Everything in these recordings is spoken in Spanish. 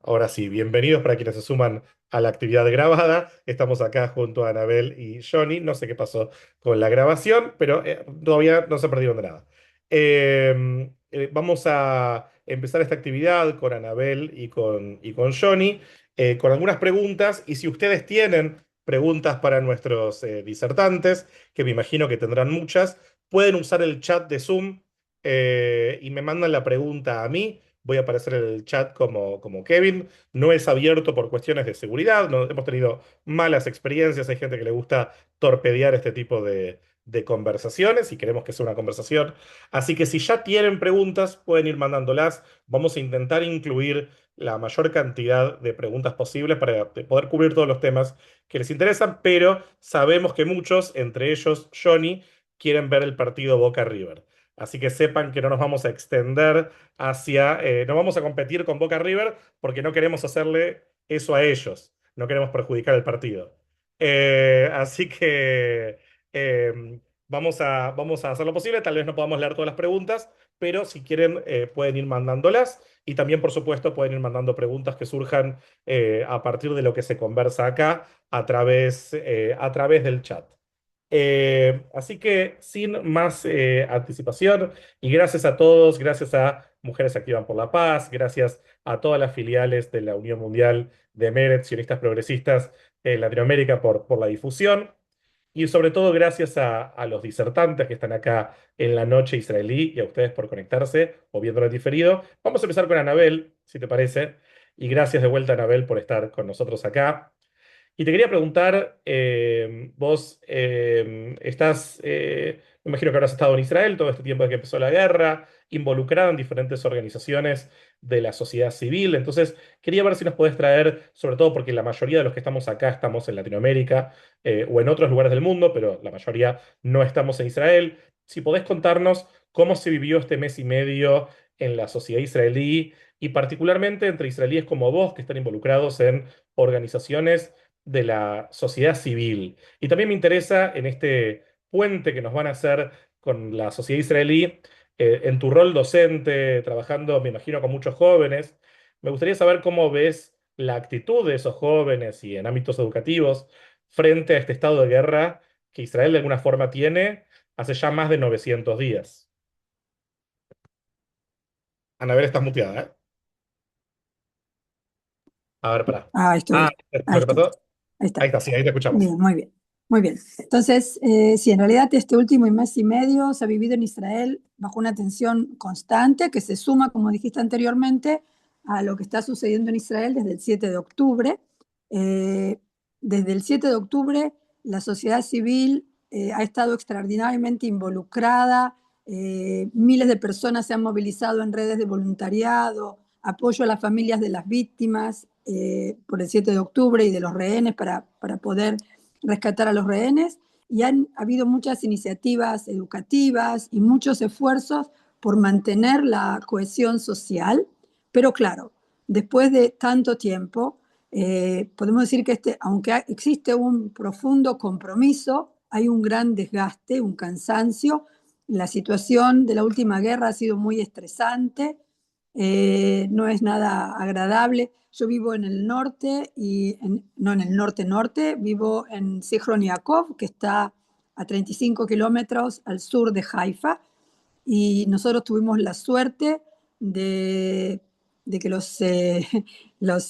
Ahora sí, bienvenidos para quienes se suman a la actividad grabada. Estamos acá junto a Anabel y Johnny. No sé qué pasó con la grabación, pero todavía no se perdieron de nada. Vamos a empezar esta actividad con Anabel y con Johnny, con algunas preguntas. Y si ustedes tienen preguntas para nuestros disertantes, que me imagino que tendrán muchas, pueden usar el chat de Zoom y me mandan la pregunta a mí. Voy a aparecer en el chat como Kevin. No es abierto por cuestiones de seguridad. No, hemos tenido malas experiencias. Hay gente que le gusta torpedear este tipo de conversaciones y queremos que sea una conversación. Así que si ya tienen preguntas, pueden ir mandándolas. Vamos a intentar incluir la mayor cantidad de preguntas posibles para poder cubrir todos los temas que les interesan, pero sabemos que muchos, entre ellos Johnny, quieren ver el partido Boca River. Así que sepan que no nos vamos a extender no vamos a competir con Boca River porque no queremos hacerle eso a ellos, no queremos perjudicar el partido. Así que vamos a hacer lo posible, tal vez no podamos leer todas las preguntas, pero si quieren pueden ir mandándolas y también por supuesto pueden ir mandando preguntas que surjan a partir de lo que se conversa acá a través del chat. Así que sin más anticipación, y gracias a todos, gracias a Mujeres Activan por la Paz, gracias a todas las filiales de la Unión Mundial de Meretz, Sionistas Progresistas en Latinoamérica por la difusión, y sobre todo gracias a los disertantes que están acá en la noche israelí y a ustedes por conectarse o viéndolo en diferido. Vamos a empezar con Anabel, si te parece, y gracias de vuelta, Anabel, por estar con nosotros acá. Y te quería preguntar, vos me imagino que habrás estado en Israel todo este tiempo de que empezó la guerra, involucrado en diferentes organizaciones de la sociedad civil. Entonces, quería ver si nos podés traer, sobre todo porque la mayoría de los que estamos acá estamos en Latinoamérica o en otros lugares del mundo, pero la mayoría no estamos en Israel. Si podés contarnos cómo se vivió este mes y medio en la sociedad israelí y particularmente entre israelíes como vos que están involucrados en organizaciones de la sociedad civil. Y también me interesa en este puente que nos van a hacer con la sociedad israelí, en tu rol docente, trabajando, me imagino, con muchos jóvenes, me gustaría saber cómo ves la actitud de esos jóvenes y en ámbitos educativos frente a este estado de guerra que Israel de alguna forma tiene hace ya más de 900 días. Anabel, estás muteada, ¿eh? A ver, pará. Ah, Ah, estoy. Ahí ¿lo que estoy. pasó? Ahí Ahí está. está, sí, ahí te escuchamos. Bien, muy bien. Muy bien. Entonces, sí, en realidad este último mes y medio se ha vivido en Israel bajo una tensión constante que se suma, como dijiste anteriormente, a lo que está sucediendo en Israel desde el 7 de octubre. Eh, Desde el 7 de octubre, la sociedad civil ha estado extraordinariamente involucrada. Miles de personas se han movilizado en redes de voluntariado, apoyo a las familias de las víctimas por el 7 de octubre y de los rehenes para poder rescatar a los rehenes. Y han habido muchas iniciativas educativas y muchos esfuerzos por mantener la cohesión social. Pero claro, después de tanto tiempo, podemos decir que aunque existe un profundo compromiso, hay un gran desgaste, un cansancio. La situación de la última guerra ha sido muy estresante, no es nada agradable. Yo vivo en el norte no en el norte-norte, vivo en Zichron Yaakov, que está a 35 kilómetros al sur de Haifa, y nosotros tuvimos la suerte de, de que los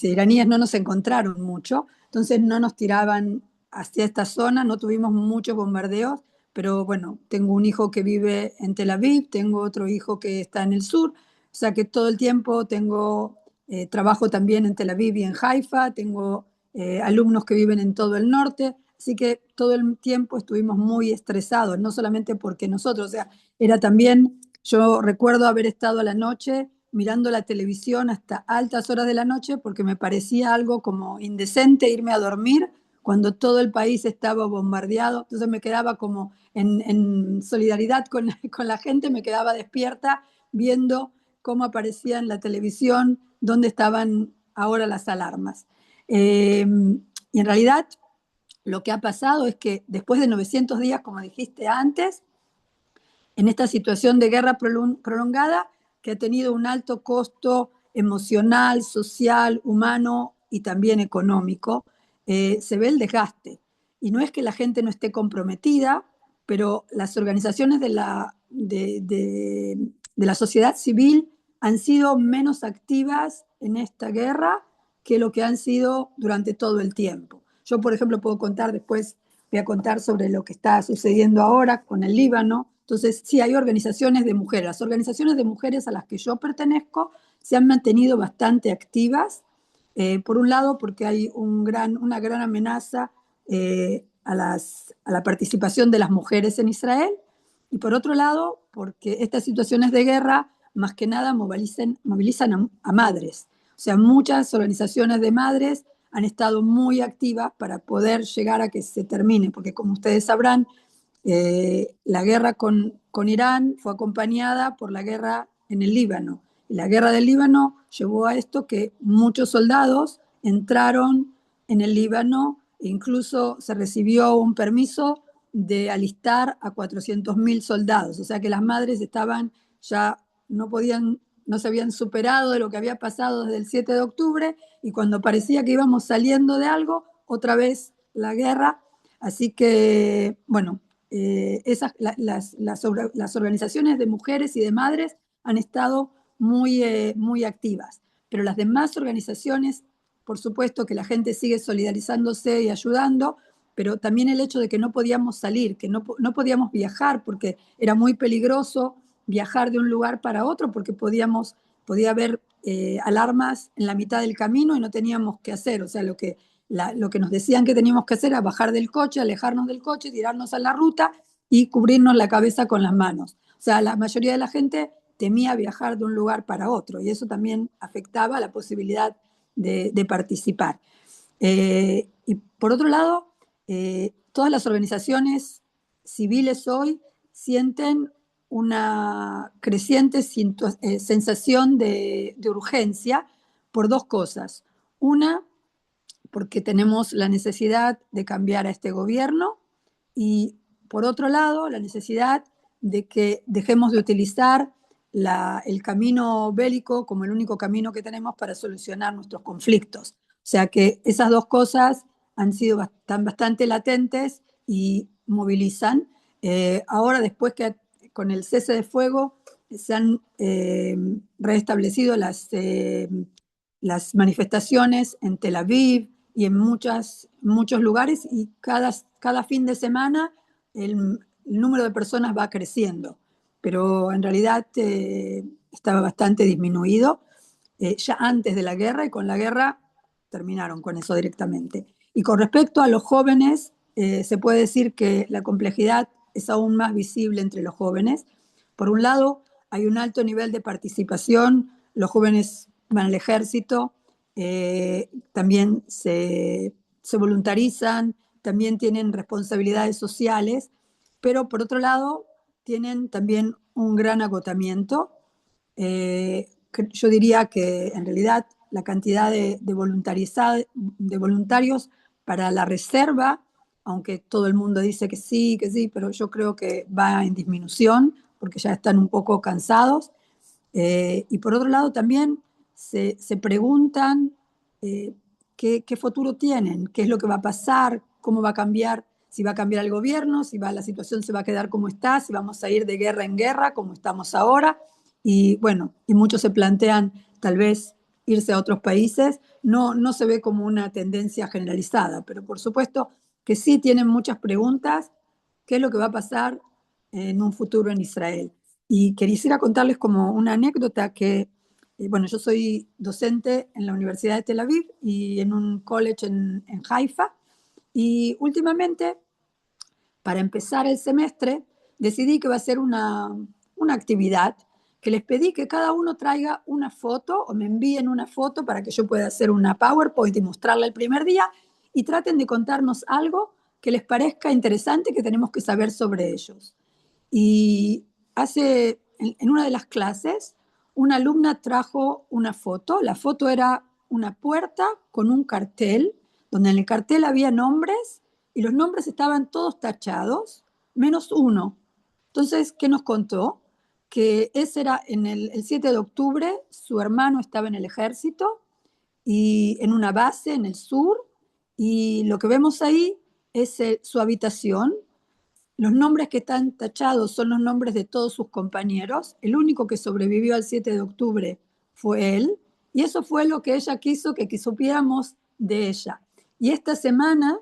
iraníes no nos encontraron mucho, entonces no nos tiraban hacia esta zona, no tuvimos muchos bombardeos, pero bueno, tengo un hijo que vive en Tel Aviv, tengo otro hijo que está en el sur, o sea que todo el tiempo trabajo también en Tel Aviv y en Haifa, tengo alumnos que viven en todo el norte, así que todo el tiempo estuvimos muy estresados, no solamente porque nosotros, o sea, era también, yo recuerdo haber estado a la noche mirando la televisión hasta altas horas de la noche porque me parecía algo como indecente irme a dormir cuando todo el país estaba bombardeado. Entonces me quedaba como en solidaridad con la gente, me quedaba despierta viendo cómo aparecía en la televisión, dónde estaban ahora las alarmas. Y en realidad lo que ha pasado es que después de 900 días, como dijiste antes, en esta situación de guerra prolongada que ha tenido un alto costo emocional, social, humano y también económico, se ve el desgaste. Y no es que la gente no esté comprometida, pero las organizaciones de la sociedad civil han sido menos activas en esta guerra que lo que han sido durante todo el tiempo. Yo, por ejemplo, puedo contar después, voy a contar sobre lo que está sucediendo ahora con el Líbano. Entonces, sí, hay organizaciones de mujeres. Las organizaciones de mujeres a las que yo pertenezco se han mantenido bastante activas. Por un lado, porque hay una gran amenaza a la participación de las mujeres en Israel, y por otro lado, porque estas situaciones de guerra más que nada movilizan a madres. O sea, muchas organizaciones de madres han estado muy activas para poder llegar a que se termine, porque como ustedes sabrán, la guerra con Irán fue acompañada por la guerra en el Líbano. Y la guerra del Líbano llevó a esto que muchos soldados entraron en el Líbano e incluso se recibió un permiso de alistar a 400.000 soldados. O sea que las madres estaban ya, no se habían superado de lo que había pasado desde el 7 de octubre y cuando parecía que íbamos saliendo de algo, otra vez la guerra. Así que, bueno, las organizaciones de mujeres y de madres han estado muy activas, pero las demás organizaciones, por supuesto que la gente sigue solidarizándose y ayudando, pero también el hecho de que no podíamos salir, que no podíamos viajar, porque era muy peligroso viajar de un lugar para otro, porque podía haber alarmas en la mitad del camino y no teníamos qué hacer. O sea, lo que nos decían que teníamos que hacer era bajar del coche, alejarnos del coche, tirarnos a la ruta y cubrirnos la cabeza con las manos. O sea, la mayoría de la gente temía viajar de un lugar para otro y eso también afectaba la posibilidad de participar. Y por otro lado, todas las organizaciones civiles hoy sienten una creciente sensación de urgencia por dos cosas. Una, porque tenemos la necesidad de cambiar a este gobierno y, por otro lado, la necesidad de que dejemos de utilizar el camino bélico como el único camino que tenemos para solucionar nuestros conflictos. O sea que esas dos cosas están bastante latentes y movilizan. Ahora, después que con el cese de fuego se han restablecido las manifestaciones en Tel Aviv y en muchos lugares y cada fin de semana el número de personas va creciendo, pero en realidad estaba bastante disminuido ya antes de la guerra y con la guerra terminaron con eso directamente. Y con respecto a los jóvenes, se puede decir que la complejidad es aún más visible entre los jóvenes. Por un lado, hay un alto nivel de participación, los jóvenes van al ejército, también se voluntarizan, también tienen responsabilidades sociales, pero por otro lado tienen también un gran agotamiento. Yo diría que en realidad la cantidad de voluntarios para la reserva, aunque todo el mundo dice que sí, pero yo creo que va en disminución porque ya están un poco cansados. Y por otro lado también se preguntan qué futuro tienen, qué es lo que va a pasar, cómo va a cambiar, si va a cambiar el gobierno, la situación se va a quedar como está, si vamos a ir de guerra en guerra como estamos ahora. Y bueno, y muchos se plantean tal vez irse a otros países. No se ve como una tendencia generalizada, pero por supuesto que sí tienen muchas preguntas. ¿Qué es lo que va a pasar en un futuro en Israel? Y quisiera contarles como una anécdota que, bueno, yo soy docente en la Universidad de Tel Aviv y en un college en Haifa, y últimamente, para empezar el semestre, decidí que va a ser una actividad que les pedí que cada uno traiga una foto o me envíen una foto para que yo pueda hacer una PowerPoint y mostrarla el primer día y traten de contarnos algo que les parezca interesante que tenemos que saber sobre ellos. Y en una de las clases, una alumna trajo una foto. La foto era una puerta con un cartel, donde en el cartel había nombres y los nombres estaban todos tachados, menos uno. Entonces, ¿qué nos contó? que ese era el 7 de octubre, su hermano estaba en el ejército y en una base en el sur, y lo que vemos ahí es su habitación. Los nombres que están tachados son los nombres de todos sus compañeros. El único que sobrevivió al 7 de octubre fue él, y eso fue lo que ella quiso que supiéramos de ella. Y esta semana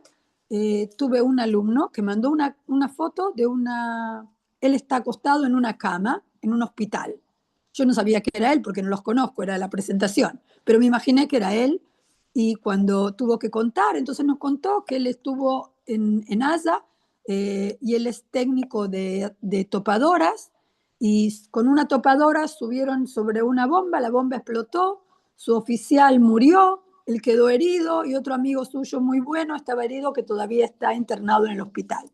tuve un alumno que mandó una foto de una... Él está acostado en una cama, en un hospital. Yo no sabía que era él porque no los conozco, era la presentación, pero me imaginé que era él, y cuando tuvo que contar, entonces nos contó que él estuvo en Asa, y él es técnico de topadoras, y con una topadora subieron sobre una bomba, la bomba explotó, su oficial murió, él quedó herido y otro amigo suyo muy bueno estaba herido que todavía está internado en el hospital.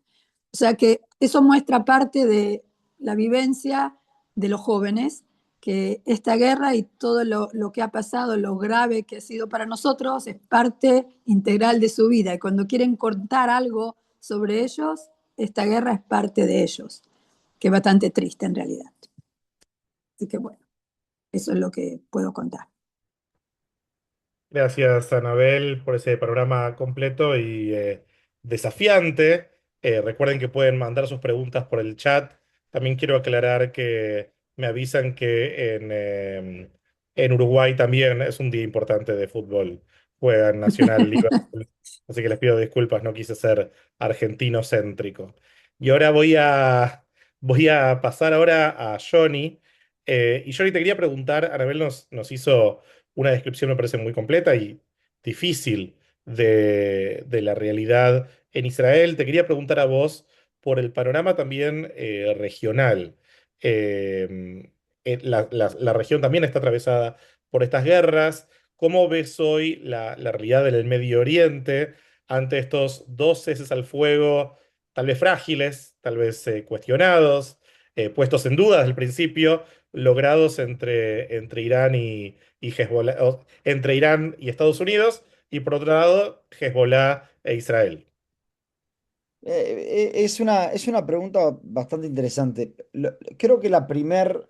O sea que eso muestra parte de la vivencia de los jóvenes, que esta guerra y todo lo que ha pasado, lo grave que ha sido para nosotros, es parte integral de su vida. Y cuando quieren contar algo sobre ellos, esta guerra es parte de ellos, que es bastante triste en realidad. Así que bueno, eso es lo que puedo contar. Gracias, Anabel, por ese programa completo y desafiante. Recuerden que pueden mandar sus preguntas por el chat. También quiero aclarar que me avisan que en Uruguay también es un día importante de fútbol. Juegan Nacional Liverpool, así que les pido disculpas, no quise ser argentino-céntrico. Y ahora voy a pasar ahora a Johnny. Y Johnny, te quería preguntar, Anabel nos hizo una descripción, me parece muy completa y difícil de la realidad en Israel. Te quería preguntar a vos por el panorama también regional. La región también está atravesada por estas guerras. ¿Cómo ves hoy la realidad en el Medio Oriente ante estos dos ceses al fuego, tal vez frágiles, tal vez cuestionados, puestos en duda desde el principio, logrados entre Irán y Hezbollah, entre Irán y Estados Unidos, y por otro lado, Hezbollah e Israel? Es una pregunta bastante interesante. Creo que la primer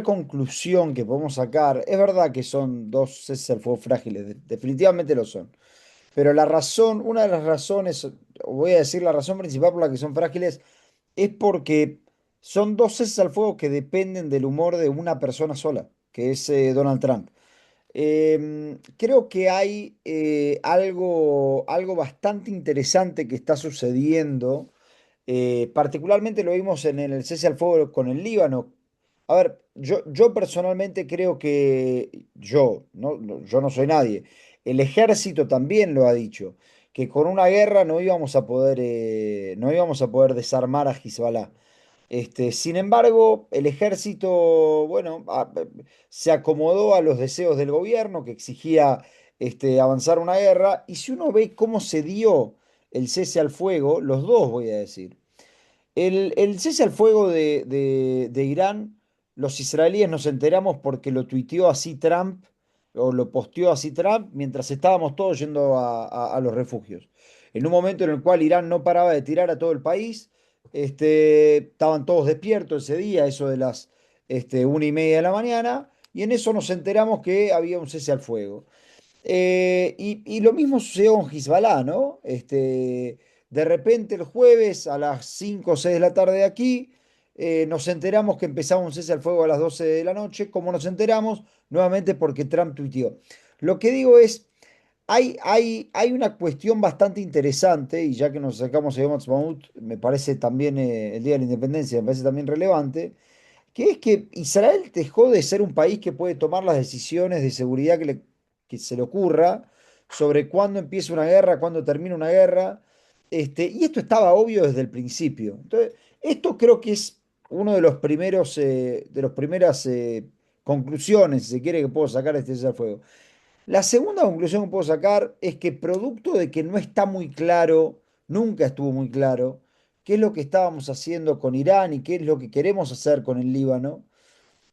conclusión que podemos sacar, es verdad que son dos ceses al fuego frágiles, definitivamente lo son. Pero una de las razones, o voy a decir la razón principal por la que son frágiles, es porque son dos ceses al fuego que dependen del humor de una persona sola, que es Donald Trump. Creo que hay algo bastante interesante que está sucediendo. Particularmente lo vimos en el cese al fuego con el Líbano. A ver, yo personalmente creo que yo no soy nadie. El ejército también lo ha dicho, que con una guerra no íbamos a poder desarmar a Hezbollah. Sin embargo, el ejército, bueno, se acomodó a los deseos del gobierno que exigía avanzar una guerra. Y si uno ve cómo se dio el cese al fuego, los dos voy a decir. El cese al fuego de Irán, los israelíes nos enteramos porque lo tuiteó así Trump, o lo posteó así Trump, mientras estábamos todos yendo a los refugios. En un momento en el cual Irán no paraba de tirar a todo el país, estaban todos despiertos ese día, eso de las 1:30 de la mañana, y en eso nos enteramos que había un cese al fuego. Y lo mismo sucedió con Hezbollah, ¿no? De repente el jueves a las 5 o 6 de la tarde de aquí, nos enteramos que empezaba un cese al fuego a las 12 de la noche. ¿Cómo nos enteramos? Nuevamente porque Trump tuiteó. Lo que digo es, hay una cuestión bastante interesante, y ya que nos sacamos a Yom Ha'atzmaut, me parece también el Día de la Independencia, me parece también relevante, que es que Israel dejó de ser un país que puede tomar las decisiones de seguridad que se le ocurra sobre cuándo empieza una guerra, cuándo termina una guerra. Y esto estaba obvio desde el principio. Entonces, esto creo que es uno de las primeras conclusiones, si se quiere, que puedo sacar de este cese al fuego. La segunda conclusión que puedo sacar es que producto de que no está muy claro, nunca estuvo muy claro, qué es lo que estábamos haciendo con Irán y qué es lo que queremos hacer con el Líbano,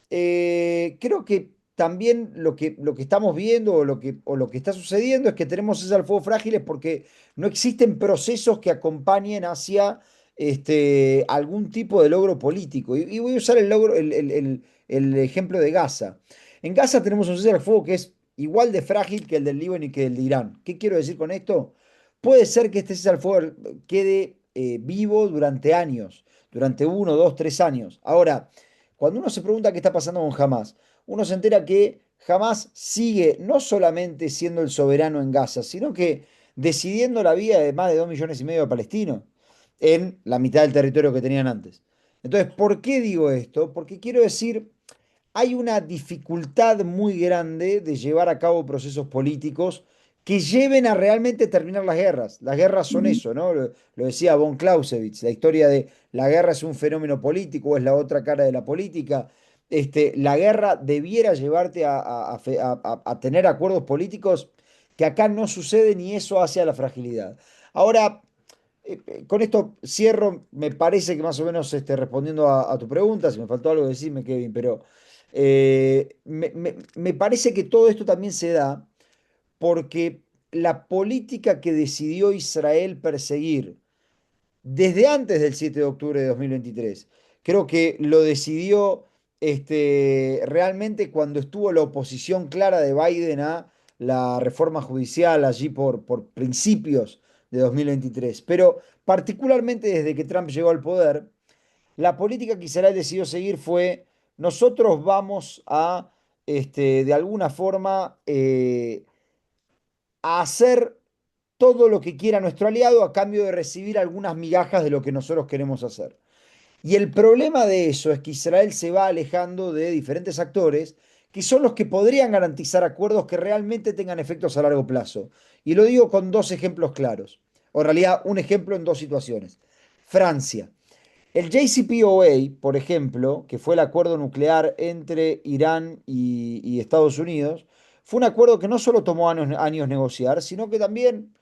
creo que también lo que estamos viendo o lo que está sucediendo es que tenemos esas al fuego frágiles porque no existen procesos que acompañen hacia algún tipo de logro político. Y voy a usar el ejemplo de Gaza. En Gaza tenemos un cese al fuego que es igual de frágil que el del Líbano y que el de Irán. ¿Qué quiero decir con esto? Puede ser que este cese al fuego quede vivo durante años, durante 1, 2, 3 años. Ahora, cuando uno se pregunta qué está pasando con Hamas, uno se entera que Hamas sigue no solamente siendo el soberano en Gaza, sino que decidiendo la vida de más de 2,5 millones de palestinos en la mitad del territorio que tenían antes. Entonces, ¿por qué digo esto? Porque quiero decir, hay una dificultad muy grande de llevar a cabo procesos políticos que lleven a realmente terminar las guerras. Las guerras son Ujú. eso, ¿no? Lo decía von Clausewitz, la historia de la guerra es un fenómeno político, o es la otra cara de la política. La guerra debiera llevarte a tener acuerdos políticos que acá no suceden y eso hace a la fragilidad. Ahora, con esto cierro, me parece que más o menos respondiendo a tu pregunta, si me faltó algo decirme, Kevin, pero me parece que todo esto también se da porque la política que decidió Israel perseguir desde antes del 7 de octubre de 2023, creo que lo decidió realmente cuando estuvo la oposición clara de Biden a la reforma judicial allí por principios de 2023. Pero particularmente desde que Trump llegó al poder, la política que Israel decidió seguir fue: nosotros vamos a, de alguna forma, a hacer todo lo que quiera nuestro aliado a cambio de recibir algunas migajas de lo que nosotros queremos hacer. Y el problema de eso es que Israel se va alejando de diferentes actores que son los que podrían garantizar acuerdos que realmente tengan efectos a largo plazo. Y lo digo con dos ejemplos claros, o en realidad un ejemplo en dos situaciones. Francia. El JCPOA, por ejemplo, que fue el acuerdo nuclear entre Irán y Estados Unidos, fue un acuerdo que no solo tomó años negociar, sino que también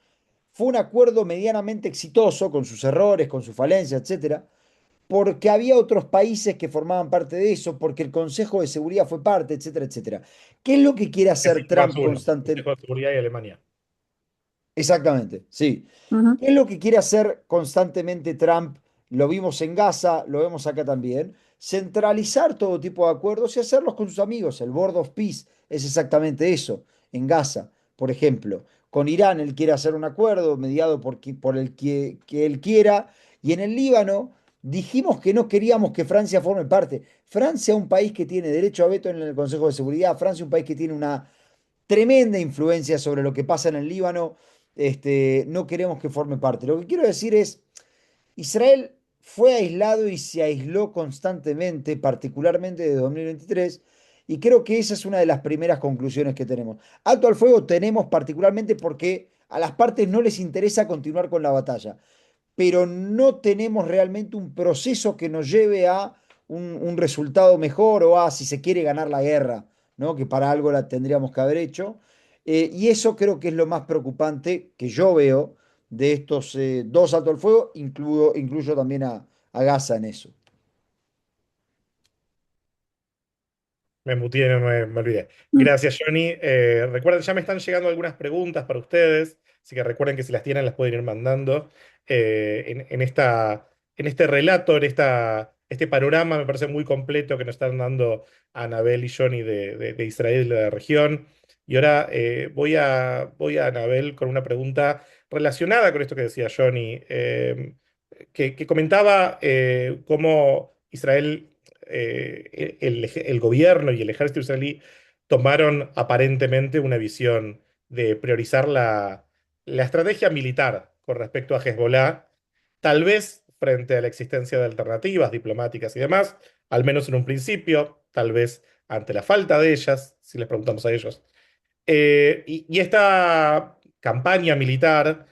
fue un acuerdo medianamente exitoso, con sus errores, con sus falencias, etcétera, porque había otros países que formaban parte de eso, porque el Consejo de Seguridad fue parte, etcétera, etcétera. ¿Qué es lo que quiere hacer Ese más Trump uno, constantemente? Consejo de Seguridad y Alemania. Exactamente, sí. Ujú. ¿Qué es lo que quiere hacer constantemente Trump? Lo vimos en Gaza, lo vemos acá también. Centralizar todo tipo de acuerdos y hacerlos con sus amigos. El Board of Peace es exactamente eso. En Gaza, por ejemplo, con Irán él quiere hacer un acuerdo mediado por el que él quiera. Y en el Líbano dijimos que no queríamos que Francia forme parte. Francia, un país que tiene derecho a veto en el Consejo de Seguridad. Francia, un país que tiene una tremenda influencia sobre lo que pasa en el Líbano. No queremos que forme parte. Lo que quiero decir es, Israel fue aislado y se aisló constantemente, particularmente de 2023, y creo que esa es una de las primeras conclusiones que tenemos. Alto al fuego tenemos particularmente porque a las partes no les interesa continuar con la batalla, pero no tenemos realmente un proceso que nos lleve a un resultado mejor o a, si se quiere, ganar la guerra, ¿no? Que para algo la tendríamos que haber hecho. Y eso creo que es lo más preocupante que yo veo de estos dos alto al fuego, incluyo también a Gaza en eso. Me muteé, me olvidé. Mm. Gracias, Johnny. Recuerden, ya me están llegando algunas preguntas para ustedes, así que recuerden que si las tienen las pueden ir mandando. En este relato, este panorama me parece muy completo que nos están dando Anabel y Johnny de Israel y de la región. Y ahora voy a Anabel con una pregunta relacionada con esto que decía Johnny, que comentaba cómo Israel el gobierno y el ejército israelí tomaron aparentemente una visión de priorizar la estrategia militar con respecto a Hezbollah, tal vez frente a la existencia de alternativas diplomáticas y demás, al menos en un principio, tal vez ante la falta de ellas, si les preguntamos a ellos. Y esta campaña militar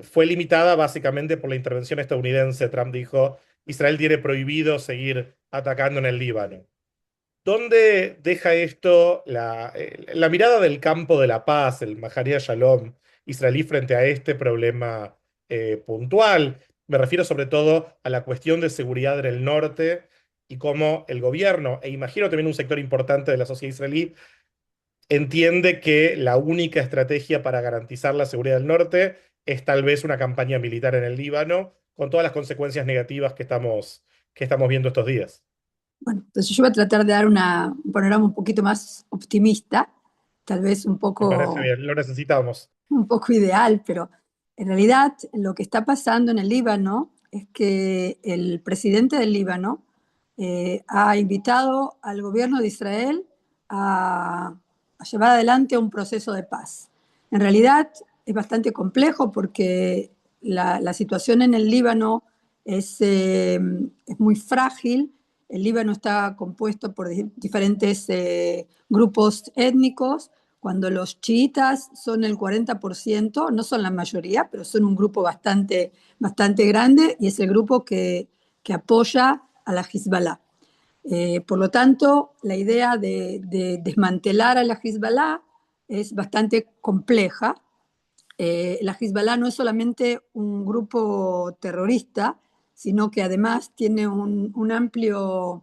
fue limitada básicamente por la intervención estadounidense. Trump dijo, Israel tiene prohibido seguir atacando en el Líbano. ¿Dónde deja esto la mirada del campo de la paz, el Maharia Shalom israelí frente a este problema puntual? Me refiero sobre todo a la cuestión de seguridad en el norte y cómo el gobierno, e imagino también un sector importante de la sociedad israelí, entiende que la única estrategia para garantizar la seguridad del norte es tal vez una campaña militar en el Líbano con todas las consecuencias negativas que estamos viendo estos días. Bueno, entonces yo voy a tratar de dar un panorama un poquito más optimista, tal vez Me parece bien, lo necesitamos. un poco ideal, pero en realidad lo que está pasando en el Líbano es que el presidente del Líbano ha invitado al gobierno de Israel a llevar adelante un proceso de paz. En realidad es bastante complejo porque la situación en el Líbano es muy frágil. El Líbano está compuesto por diferentes grupos étnicos. Cuando los chiitas son el 40%, no son la mayoría, pero son un grupo bastante grande y es el grupo que apoya a la Hezbollah. Por lo tanto, la idea de desmantelar a la Hezbollah es bastante compleja. La Hezbollah no es solamente un grupo terrorista, sino que además tiene una amplia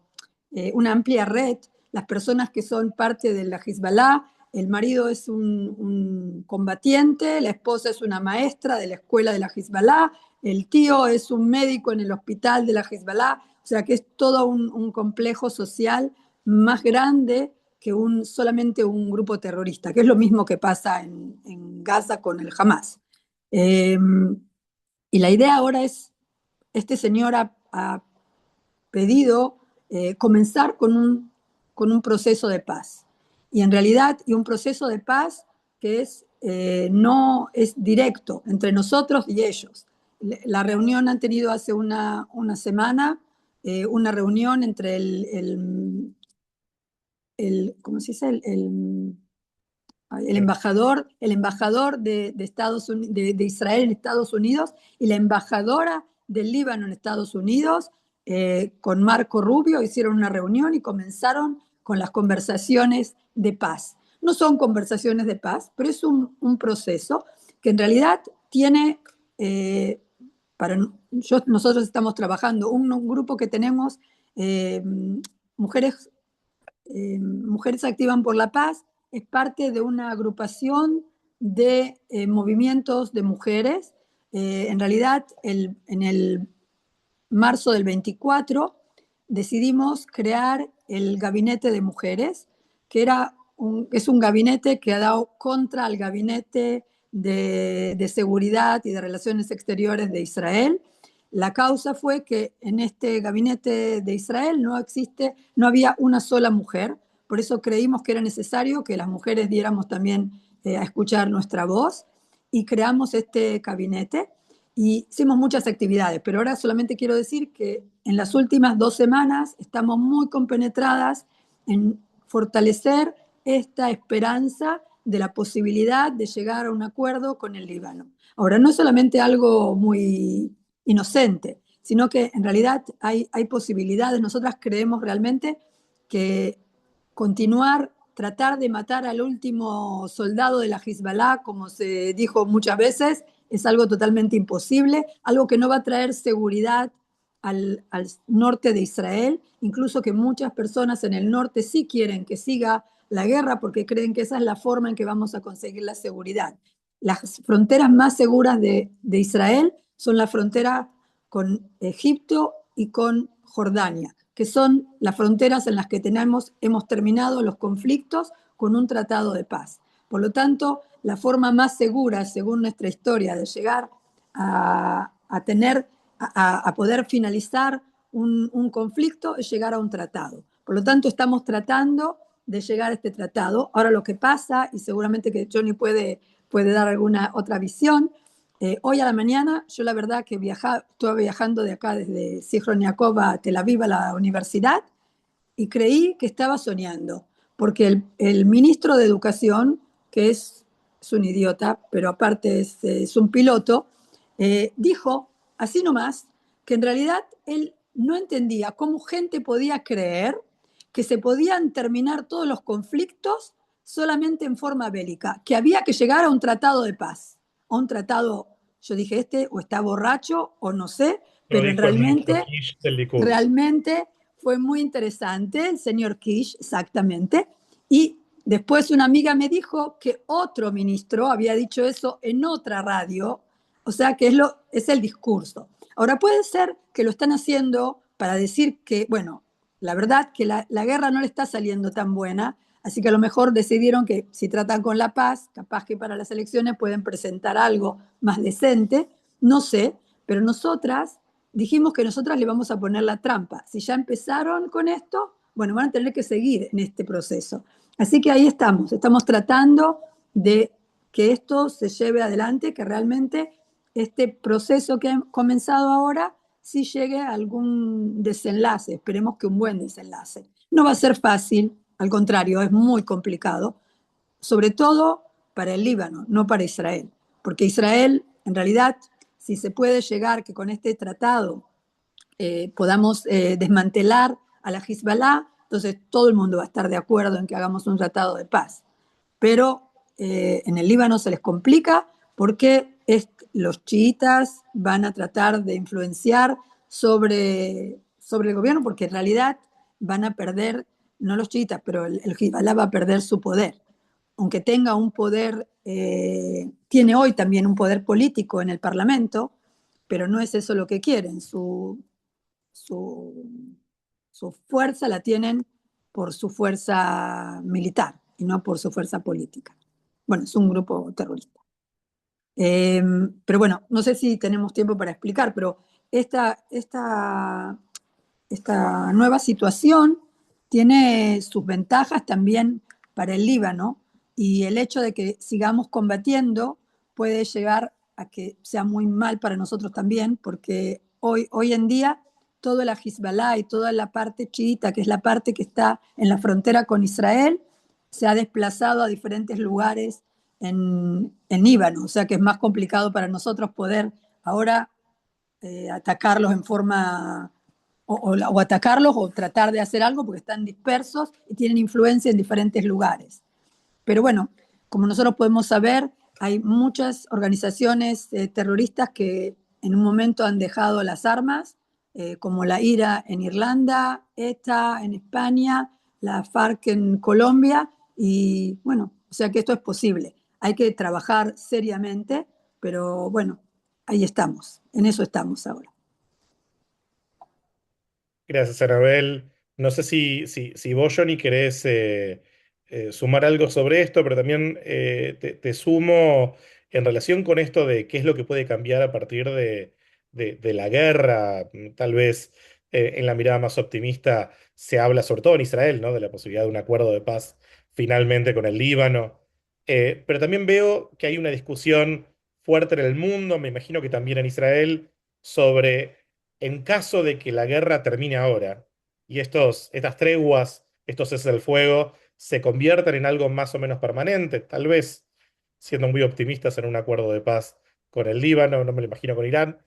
red. Las personas que son parte de la Hezbollah, el marido es un combatiente, la esposa es una maestra de la escuela de la Hezbollah, el tío es un médico en el hospital de la Hezbollah, o sea que es todo un complejo social más grande que solamente un grupo terrorista, que es lo mismo que pasa en Gaza con el Hamas. Y la idea ahora es, este señor ha pedido comenzar con un proceso de paz. Y en realidad, y un proceso de paz que no es directo entre nosotros y ellos. La reunión han tenido hace una semana, una reunión entre ¿cómo se dice? El embajador de Israel en Estados Unidos y la embajadora del Líbano en Estados Unidos, con Marco Rubio, hicieron una reunión y comenzaron con las conversaciones de paz. No son conversaciones de paz, pero es un proceso que en realidad tiene, nosotros estamos trabajando, un grupo que tenemos, eh, mujeres Mujeres Activan por la Paz es parte de una agrupación de movimientos de mujeres. En realidad, en el marzo del 24 decidimos crear el Gabinete de Mujeres, que es un gabinete que ha dado contra al Gabinete de Seguridad y de Relaciones Exteriores de Israel. La causa fue que en este gabinete de Israel no había una sola mujer, por eso creímos que era necesario que las mujeres diéramos también a escuchar nuestra voz y creamos este gabinete y hicimos muchas actividades, pero ahora solamente quiero decir que en las últimas 2 semanas estamos muy compenetradas en fortalecer esta esperanza de la posibilidad de llegar a un acuerdo con el Líbano. Ahora, no es solamente algo muy inocente, sino que en realidad hay posibilidades. Nosotras creemos realmente que tratar de matar al último soldado de la Hezbollah, como se dijo muchas veces, es algo totalmente imposible, algo que no va a traer seguridad al norte de Israel, incluso que muchas personas en el norte sí quieren que siga la guerra porque creen que esa es la forma en que vamos a conseguir la seguridad. Las fronteras más seguras de Israel son la frontera con Egipto y con Jordania, que son las fronteras en las que hemos terminado los conflictos con un tratado de paz. Por lo tanto, la forma más segura, según nuestra historia, de llegar a poder finalizar un conflicto es llegar a un tratado. Por lo tanto, estamos tratando de llegar a este tratado. Ahora lo que pasa, y seguramente que Johnny puede dar alguna otra visión, hoy a la mañana, yo la verdad que estuve viajando de acá desde Zichron Yaakov a Tel Aviv a la universidad y creí que estaba soñando, porque el ministro de Educación, que es un idiota, pero aparte es un piloto, dijo así nomás que en realidad él no entendía cómo gente podía creer que se podían terminar todos los conflictos solamente en forma bélica, que había que llegar a un tratado de paz, a un tratado, yo dije, o está borracho o no sé, Lo pero dijo el ministro Kish del Likud. realmente fue muy interesante, el señor Kish, exactamente. Y después una amiga me dijo que otro ministro había dicho eso en otra radio, o sea que es el discurso. Ahora puede ser que lo están haciendo para decir que, bueno, la verdad que la guerra no le está saliendo tan buena, así que a lo mejor decidieron que si tratan con la paz, capaz que para las elecciones pueden presentar algo más decente, no sé, pero nosotras dijimos que nosotras le vamos a poner la trampa. Si ya empezaron con esto, bueno, van a tener que seguir en este proceso. Así que ahí estamos tratando de que esto se lleve adelante, que realmente este proceso que ha comenzado ahora sí llegue a algún desenlace. Esperemos que un buen desenlace. No va a ser fácil, al contrario, es muy complicado, sobre todo para el Líbano, no para Israel, porque Israel, en realidad, si se puede llegar que con este tratado podamos desmantelar a la Hezbollah, entonces todo el mundo va a estar de acuerdo en que hagamos un tratado de paz. Pero en el Líbano se les complica porque los chiitas van a tratar de influenciar sobre el gobierno, porque en realidad van a perder, no los chiitas, pero el Hezbollah va a perder su poder. Aunque tenga un poder, tiene hoy también un poder político en el Parlamento, pero no es eso lo que quieren. Su, su fuerza la tienen por su fuerza militar y no por su fuerza política. Bueno, es un grupo terrorista. Pero bueno, no sé si tenemos tiempo para explicar, pero esta, esta, esta nueva situación tiene sus ventajas también para el Líbano y el hecho de que sigamos combatiendo puede llegar a que sea muy mal para nosotros también, porque hoy en día toda la Hezbollah y toda la parte chiita, que es la parte que está en la frontera con Israel, se ha desplazado a diferentes lugares en Líbano, o sea que es más complicado para nosotros poder ahora atacarlos en forma o atacarlos o tratar de hacer algo porque están dispersos y tienen influencia en diferentes lugares. Pero bueno, como nosotros podemos saber, hay muchas organizaciones terroristas que en un momento han dejado las armas, como la IRA en Irlanda, ETA en España, la FARC en Colombia, y bueno, o sea que esto es posible. Hay que trabajar seriamente, pero bueno, ahí estamos, en eso estamos ahora. Gracias, Anabel. No sé si vos, Johnny, querés sumar algo sobre esto, pero también te sumo en relación con esto de qué es lo que puede cambiar a partir de la guerra. Tal vez en la mirada más optimista se habla sobre todo en Israel, ¿no? De la posibilidad de un acuerdo de paz finalmente con el Líbano. Pero también veo que hay una discusión fuerte en el mundo, me imagino que también en Israel, sobre en caso de que la guerra termine ahora y estas treguas, estos ceses del fuego, se conviertan en algo más o menos permanente, tal vez siendo muy optimistas en un acuerdo de paz con el Líbano, no me lo imagino con Irán,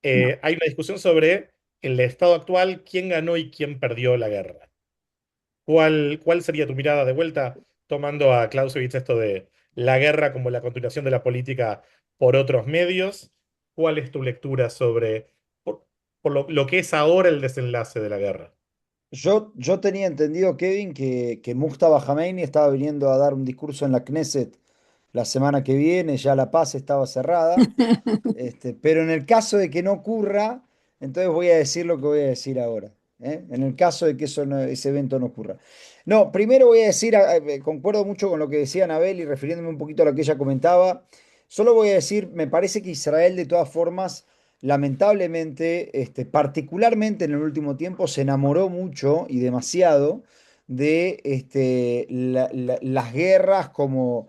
No. hay una discusión sobre el estado actual, quién ganó y quién perdió la guerra. ¿Cuál sería tu mirada de vuelta, tomando a Clausewitz esto de la guerra como la continuación de la política por otros medios? ¿Cuál es tu lectura sobre por lo que es ahora el desenlace de la guerra? Yo tenía entendido, Kevin, que Mustafa Khomeini estaba viniendo a dar un discurso en la Knesset la semana que viene, ya la paz estaba cerrada. Pero en el caso de que no ocurra, entonces voy a decir lo que voy a decir ahora. ¿Eh? En el caso de que ese evento no ocurra. No, primero voy a decir, concuerdo mucho con lo que decía Anabel y refiriéndome un poquito a lo que ella comentaba. Solo voy a decir, me parece que Israel de todas formas, lamentablemente, particularmente en el último tiempo, se enamoró mucho y demasiado de las guerras como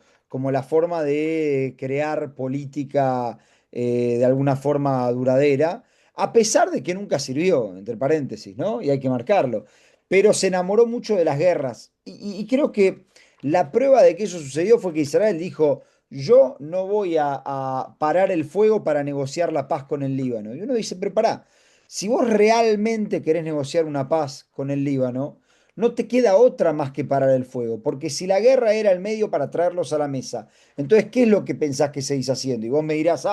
la forma de crear política de alguna forma duradera, a pesar de que nunca sirvió, entre paréntesis, ¿no? Y hay que marcarlo. Pero se enamoró mucho de las guerras. Y creo que la prueba de que eso sucedió fue que Israel dijo, yo no voy a parar el fuego para negociar la paz con el Líbano. Y uno dice, pero pará, si vos realmente querés negociar una paz con el Líbano, no te queda otra más que parar el fuego, porque si la guerra era el medio para traerlos a la mesa, entonces, ¿qué es lo que pensás que seguís haciendo? Y vos me dirás,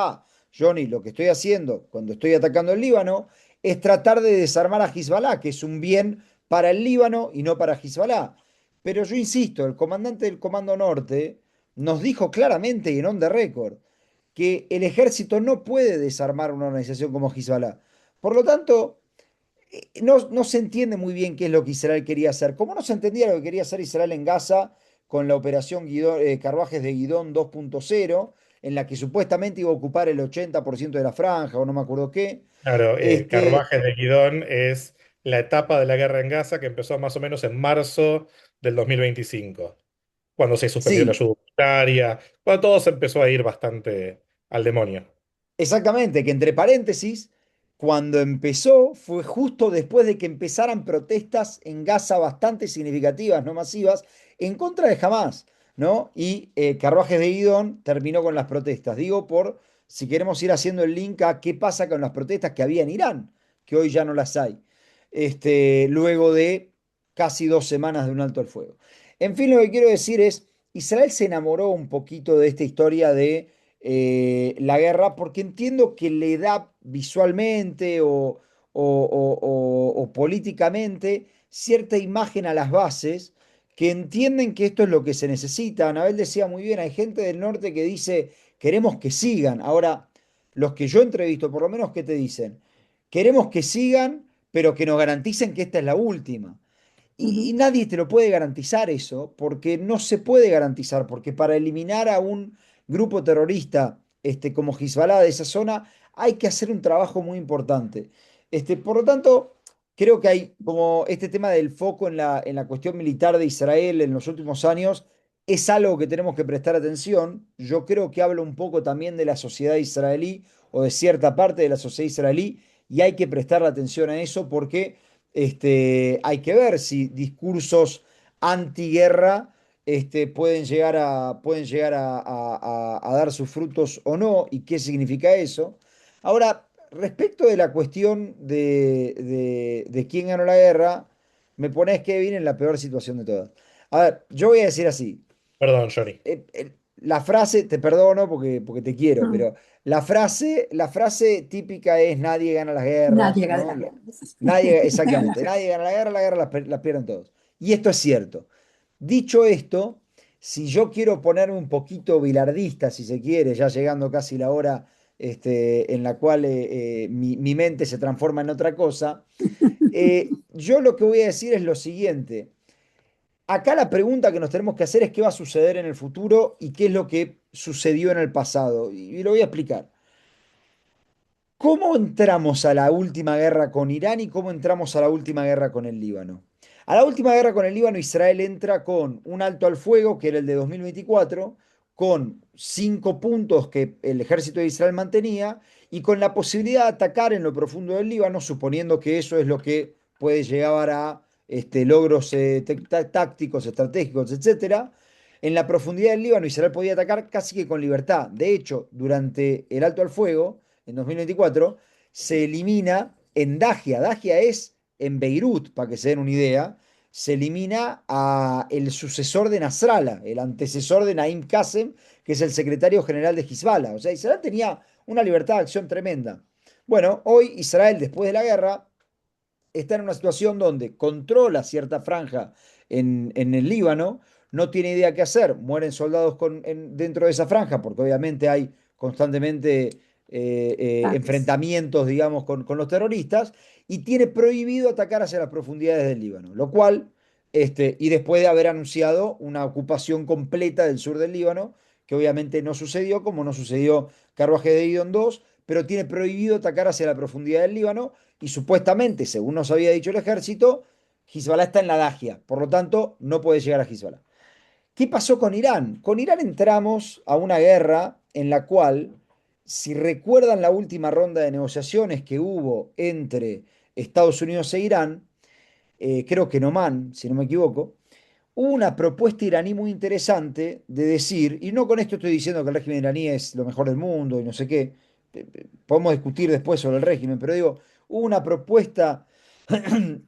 Johnny, lo que estoy haciendo cuando estoy atacando el Líbano es tratar de desarmar a Hezbollah, que es un bien para el Líbano y no para Hezbollah. Pero yo insisto, el comandante del Comando Norte nos dijo claramente y en on the record, que el ejército no puede desarmar una organización como Hezbollah. Por lo tanto, no se entiende muy bien qué es lo que Israel quería hacer. Como no se entendía lo que quería hacer Israel en Gaza con la operación Carruajes de Guidón 2.0, en la que supuestamente iba a ocupar el 80% de la franja, o no me acuerdo qué. Claro, Este, Carruajes de Guidón es la etapa de la guerra en Gaza que empezó más o menos en marzo del 2025, cuando se suspendió la sí, ayuda humanitaria, cuando todo se empezó a ir bastante al demonio. exactamente, que entre paréntesis, cuando empezó fue justo después de que empezaran protestas en Gaza bastante significativas, no masivas, en contra de Hamas, ¿no? Y Carruajes de Guidón terminó con las protestas. Digo por si queremos ir haciendo el link a qué pasa con las protestas que había en Irán, que hoy ya no las hay, luego de casi 2 semanas de un alto al fuego. En fin, lo que quiero decir es, Israel se enamoró un poquito de esta historia de la guerra, porque entiendo que le da visualmente o políticamente cierta imagen a las bases que entienden que esto es lo que se necesita. Anabel decía muy bien, hay gente del norte que dice, queremos que sigan. Ahora, los que yo entrevisto, por lo menos, ¿qué te dicen? Queremos que sigan, pero que nos garanticen que esta es la última. Y Ujú, nadie te lo puede garantizar eso, porque no se puede garantizar, porque para eliminar a un grupo terrorista como Hezbollah de esa zona, hay que hacer un trabajo muy importante. Por lo tanto, creo que hay como este tema del foco en la cuestión militar de Israel en los últimos años, es algo que tenemos que prestar atención. Yo creo que habla un poco también de la sociedad israelí o de cierta parte de la sociedad israelí, y hay que prestar atención a eso porque hay que ver si discursos antiguerra pueden llegar a dar sus frutos o no, y qué significa eso. Ahora, respecto de la cuestión de quién ganó la guerra, me pones, Kevin, en la peor situación de todas. A ver, yo voy a decir así, Perdón, Johnny. la frase, te perdono porque te quiero, ujú. pero la frase típica es nadie gana las Nadie guerras, gana ¿no? la guerra. Nadie, exactamente, nadie gana la guerra las pierden todos. Y esto es cierto. Dicho esto, si yo quiero ponerme un poquito bilardista, si se quiere, ya llegando casi la hora en la cual mi mente se transforma en otra cosa, yo lo que voy a decir es lo siguiente. Acá la pregunta que nos tenemos que hacer es qué va a suceder en el futuro y qué es lo que sucedió en el pasado. Y lo voy a explicar. ¿Cómo entramos a la última guerra con Irán y cómo entramos a la última guerra con el Líbano? A la última guerra con el Líbano, Israel entra con un alto al fuego, que era el de 2024, con 5 puntos que el ejército de Israel mantenía y con la posibilidad de atacar en lo profundo del Líbano, suponiendo que eso es lo que puede llegar a logros tácticos, estratégicos, etcétera. En la profundidad del Líbano, Israel podía atacar casi que con libertad. De hecho, durante el alto al fuego en 2024, se elimina en Dajia. Dajia es en Beirut, para que se den una idea. Se elimina a el sucesor de Nasrallah, el antecesor de Naim Qassem, que es el secretario general de Hezbollah. O sea, Israel tenía una libertad de acción tremenda. Bueno, hoy Israel, después de la guerra, está en una situación donde controla cierta franja en el Líbano, no tiene idea qué hacer, mueren soldados dentro de esa franja, porque obviamente hay constantemente Ataques. enfrentamientos, digamos, con los terroristas, y tiene prohibido atacar hacia las profundidades del Líbano, lo cual, y después de haber anunciado una ocupación completa del sur del Líbano, que obviamente no sucedió, como no sucedió Carruaje de Idón 2, pero tiene prohibido atacar hacia la profundidad del Líbano, y supuestamente, según nos había dicho el ejército, Hezbollah está en la Dagia, por lo tanto, no puede llegar a Hezbollah. ¿Qué pasó con Irán? Con Irán entramos a una guerra en la cual, si recuerdan la última ronda de negociaciones que hubo entre Estados Unidos e Irán, creo que en Omán, si no me equivoco, hubo una propuesta iraní muy interesante de decir, y no con esto estoy diciendo que el régimen iraní es lo mejor del mundo y no sé qué, podemos discutir después sobre el régimen, pero digo, hubo una propuesta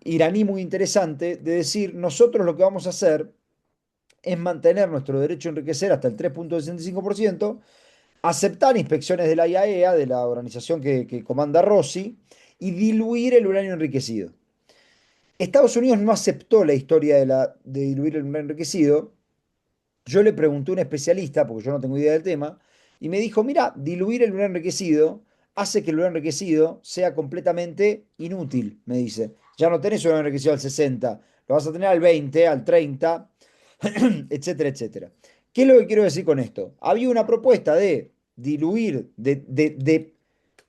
iraní muy interesante de decir, nosotros lo que vamos a hacer es mantener nuestro derecho a enriquecer hasta el 3,65%, aceptar inspecciones de la IAEA, de la organización que comanda Rossi, y diluir el uranio enriquecido. Estados Unidos no aceptó la historia de diluir el uranio enriquecido. Yo le pregunté a un especialista, porque yo no tengo idea del tema, y me dijo, mira, diluir el uranio enriquecido hace que el uranio enriquecido sea completamente inútil, me dice. Ya no tenés uranio enriquecido al 60, lo vas a tener al 20, al 30, etcétera, etcétera. ¿Qué es lo que quiero decir con esto? Había una propuesta de diluir,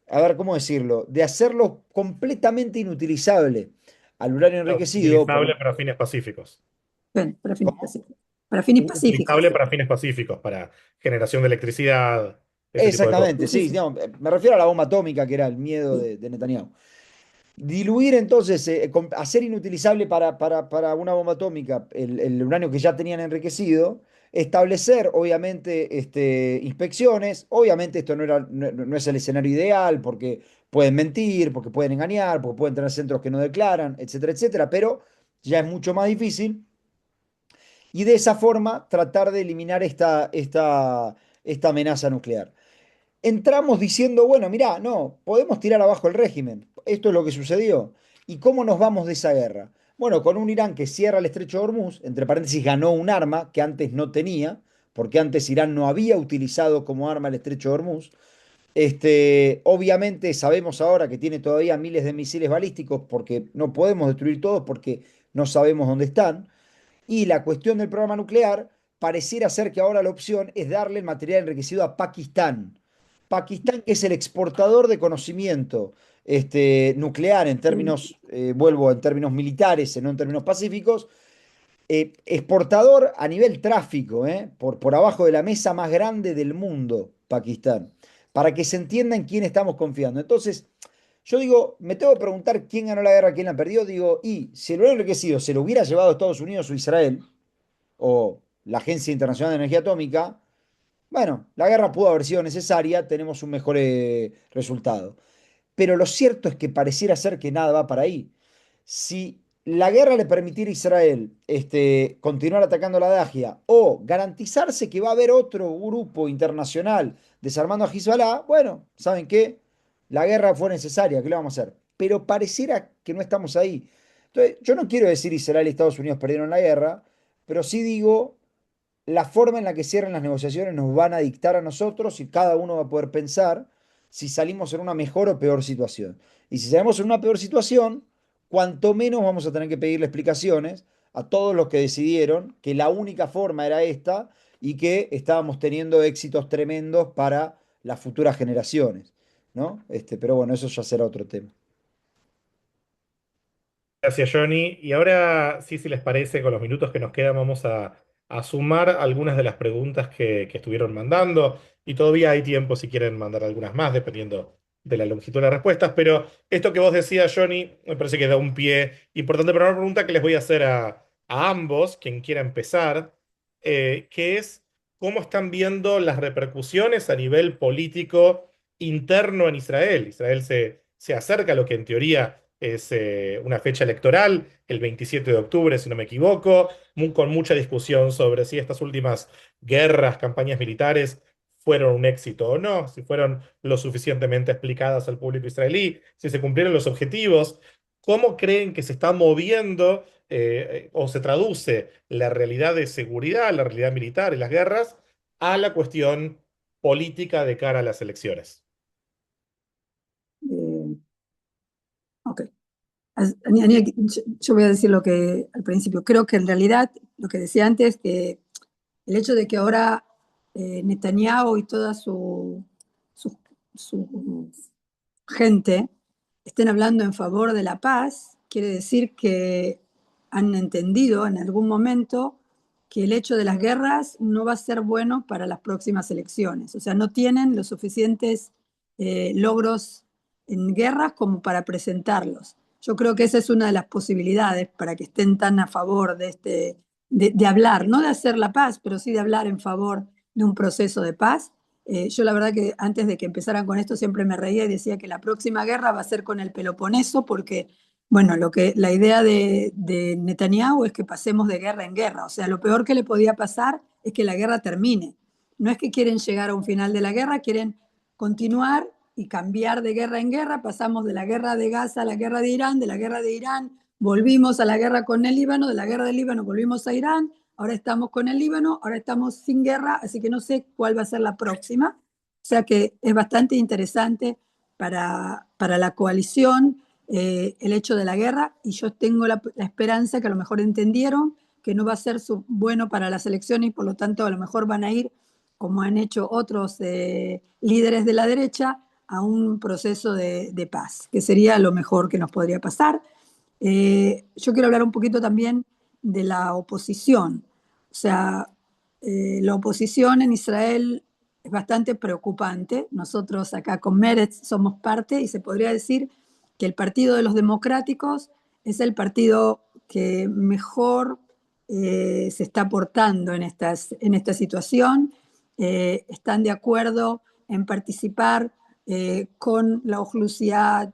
a ver, ¿cómo decirlo? De hacerlo completamente inutilizable al uranio enriquecido. Utilizable para fines pacíficos. Bueno, para fines ¿Cómo? pacíficos. Para fines Utilizable pacíficos. para fines pacíficos, para generación de electricidad, ese tipo de cosas. Exactamente, Sí, sí, sí. sí. No, me refiero a la bomba atómica, que era el miedo Sí. de Netanyahu. Diluir entonces, hacer inutilizable para una bomba atómica el uranio que ya tenían enriquecido, establecer obviamente inspecciones, obviamente esto no es el escenario ideal porque pueden mentir, porque pueden engañar, porque pueden tener centros que no declaran, etcétera, etcétera, pero ya es mucho más difícil y de esa forma tratar de eliminar esta amenaza nuclear. Entramos diciendo, bueno, mirá, no, podemos tirar abajo el régimen. Esto es lo que sucedió. ¿Y cómo nos vamos de esa guerra? Bueno, con un Irán que cierra el estrecho de Hormuz, entre paréntesis, ganó un arma que antes no tenía, porque antes Irán no había utilizado como arma el estrecho de Hormuz. Obviamente sabemos ahora que tiene todavía miles de misiles balísticos porque no podemos destruir todos porque no sabemos dónde están. Y la cuestión del programa nuclear pareciera ser que ahora la opción es darle el material enriquecido a Pakistán. Pakistán, que es el exportador de conocimiento nuclear en Sí. términos, vuelvo, en términos militares, no en términos pacíficos, exportador a nivel tráfico, por abajo de la mesa más grande del mundo, Pakistán, para que se entienda en quién estamos confiando. Entonces, yo digo, me tengo que preguntar quién ganó la guerra, quién la perdió. Digo, y si el oro enriquecido se lo hubiera llevado a Estados Unidos o Israel, o la Agencia Internacional de Energía Atómica, bueno, la guerra pudo haber sido necesaria, tenemos un mejor resultado. Pero lo cierto es que pareciera ser que nada va para ahí. Si la guerra le permitiera a Israel continuar atacando la Dagia o garantizarse que va a haber otro grupo internacional desarmando a Hezbollah, bueno, ¿saben qué? La guerra fue necesaria, ¿qué le vamos a hacer? Pero pareciera que no estamos ahí. Entonces, yo no quiero decir Israel y Estados Unidos perdieron la guerra, pero sí digo la forma en la que cierren las negociaciones nos van a dictar a nosotros y cada uno va a poder pensar si salimos en una mejor o peor situación. Y si salimos en una peor situación, cuanto menos vamos a tener que pedirle explicaciones a todos los que decidieron que la única forma era esta y que estábamos teniendo éxitos tremendos para las futuras generaciones, ¿no? Pero bueno, eso ya será otro tema. Gracias, Johnny. Y ahora, sí, si les parece, con los minutos que nos quedan, vamos a sumar algunas de las preguntas que estuvieron mandando. Y todavía hay tiempo si quieren mandar algunas más, dependiendo de la longitud de las respuestas. Pero esto que vos decías, Johnny, me parece que da un pie importante para una pregunta que les voy a hacer a ambos, quien quiera empezar, que es cómo están viendo las repercusiones a nivel político interno en Israel. Israel se acerca a lo que en teoría es una fecha electoral, el 27 de octubre, si no me equivoco, con mucha discusión sobre si estas últimas guerras, campañas militares fueron un éxito o no, si fueron lo suficientemente explicadas al público israelí, si se cumplieron los objetivos. ¿Cómo creen que se está moviendo o se traduce la realidad de seguridad, la realidad militar y las guerras a la cuestión política de cara a las elecciones? Eh, ok. Yo voy a decir lo que al principio. Creo que en realidad, lo que decía antes, que el hecho de que ahora Netanyahu y toda su gente estén hablando en favor de la paz, quiere decir que han entendido en algún momento que el hecho de las guerras no va a ser bueno para las próximas elecciones. O sea, no tienen los suficientes logros en guerras como para presentarlos. Yo creo que esa es una de las posibilidades para que estén tan a favor de hablar, no de hacer la paz, pero sí de hablar en favor de un proceso de paz. Yo la verdad que antes de que empezaran con esto siempre me reía y decía que la próxima guerra va a ser con el Peloponeso porque, bueno, la idea de Netanyahu es que pasemos de guerra en guerra. O sea, lo peor que le podía pasar es que la guerra termine. No es que quieren llegar a un final de la guerra, quieren continuar y cambiar de guerra en guerra. Pasamos de la guerra de Gaza a la guerra de Irán, de la guerra de Irán volvimos a la guerra con el Líbano, de la guerra del Líbano volvimos a Irán, ahora estamos con el Líbano, ahora estamos sin guerra, así que no sé cuál va a ser la próxima. sea que es bastante interesante para la coalición el hecho de la guerra, y yo tengo la esperanza que a lo mejor entendieron que no va a ser bueno para las elecciones y por lo tanto a lo mejor van a ir, como han hecho otros líderes de la derecha, a un proceso de paz, que sería lo mejor que nos podría pasar. Yo quiero hablar un poquito también de la oposición. O sea, la oposición en Israel es bastante preocupante. Nosotros acá con Meretz somos parte y se podría decir que el Partido de los Democráticos es el partido que mejor se está portando en esta situación. Están de acuerdo en participar con la Ojlusiá,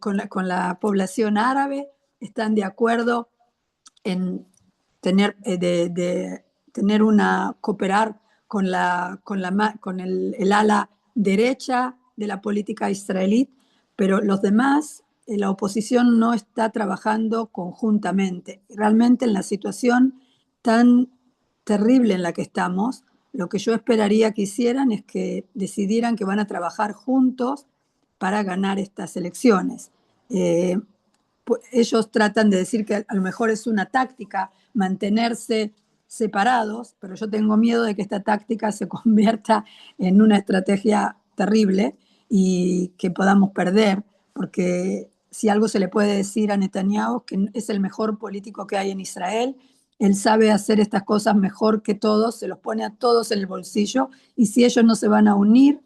con la población árabe, están de acuerdo en tener cooperar con el ala derecha de la política israelí, pero los demás, la oposición no está trabajando conjuntamente. Realmente en la situación tan terrible en la que estamos, lo que yo esperaría que hicieran es que decidieran que van a trabajar juntos para ganar estas elecciones. Eh, Ellos tratan de decir que a lo mejor es una táctica mantenerse separados, pero yo tengo miedo de que esta táctica se convierta en una estrategia terrible y que podamos perder, porque si algo se le puede decir a Netanyahu, que es el mejor político que hay en Israel, él sabe hacer estas cosas mejor que todos, se los pone a todos en el bolsillo, y si ellos no se van a unir,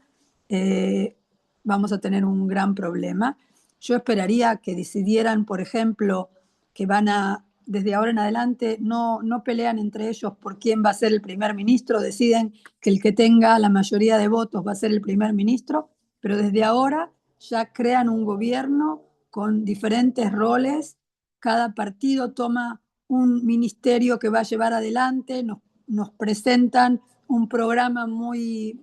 vamos a tener un gran problema. Yo esperaría que decidieran, por ejemplo, que desde ahora en adelante, no pelean entre ellos por quién va a ser el primer ministro, deciden que el que tenga la mayoría de votos va a ser el primer ministro, pero desde ahora ya crean un gobierno con diferentes roles, cada partido toma un ministerio que va a llevar adelante, nos presentan un programa muy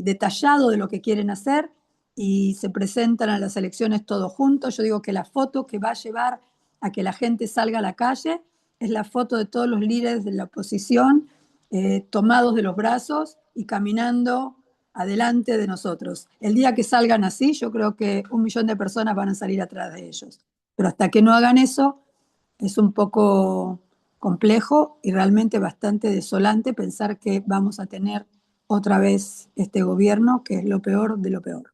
detallado de lo que quieren hacer y se presentan a las elecciones todos juntos. Yo digo que la foto que va a llevar a que la gente salga a la calle es la foto de todos los líderes de la oposición tomados de los brazos y caminando adelante de nosotros. El día que salgan así, yo creo que 1 millón de personas van a salir atrás de ellos. Pero hasta que no hagan eso, es un poco complejo y realmente bastante desolante pensar que vamos a tener otra vez este gobierno, que es lo peor de lo peor.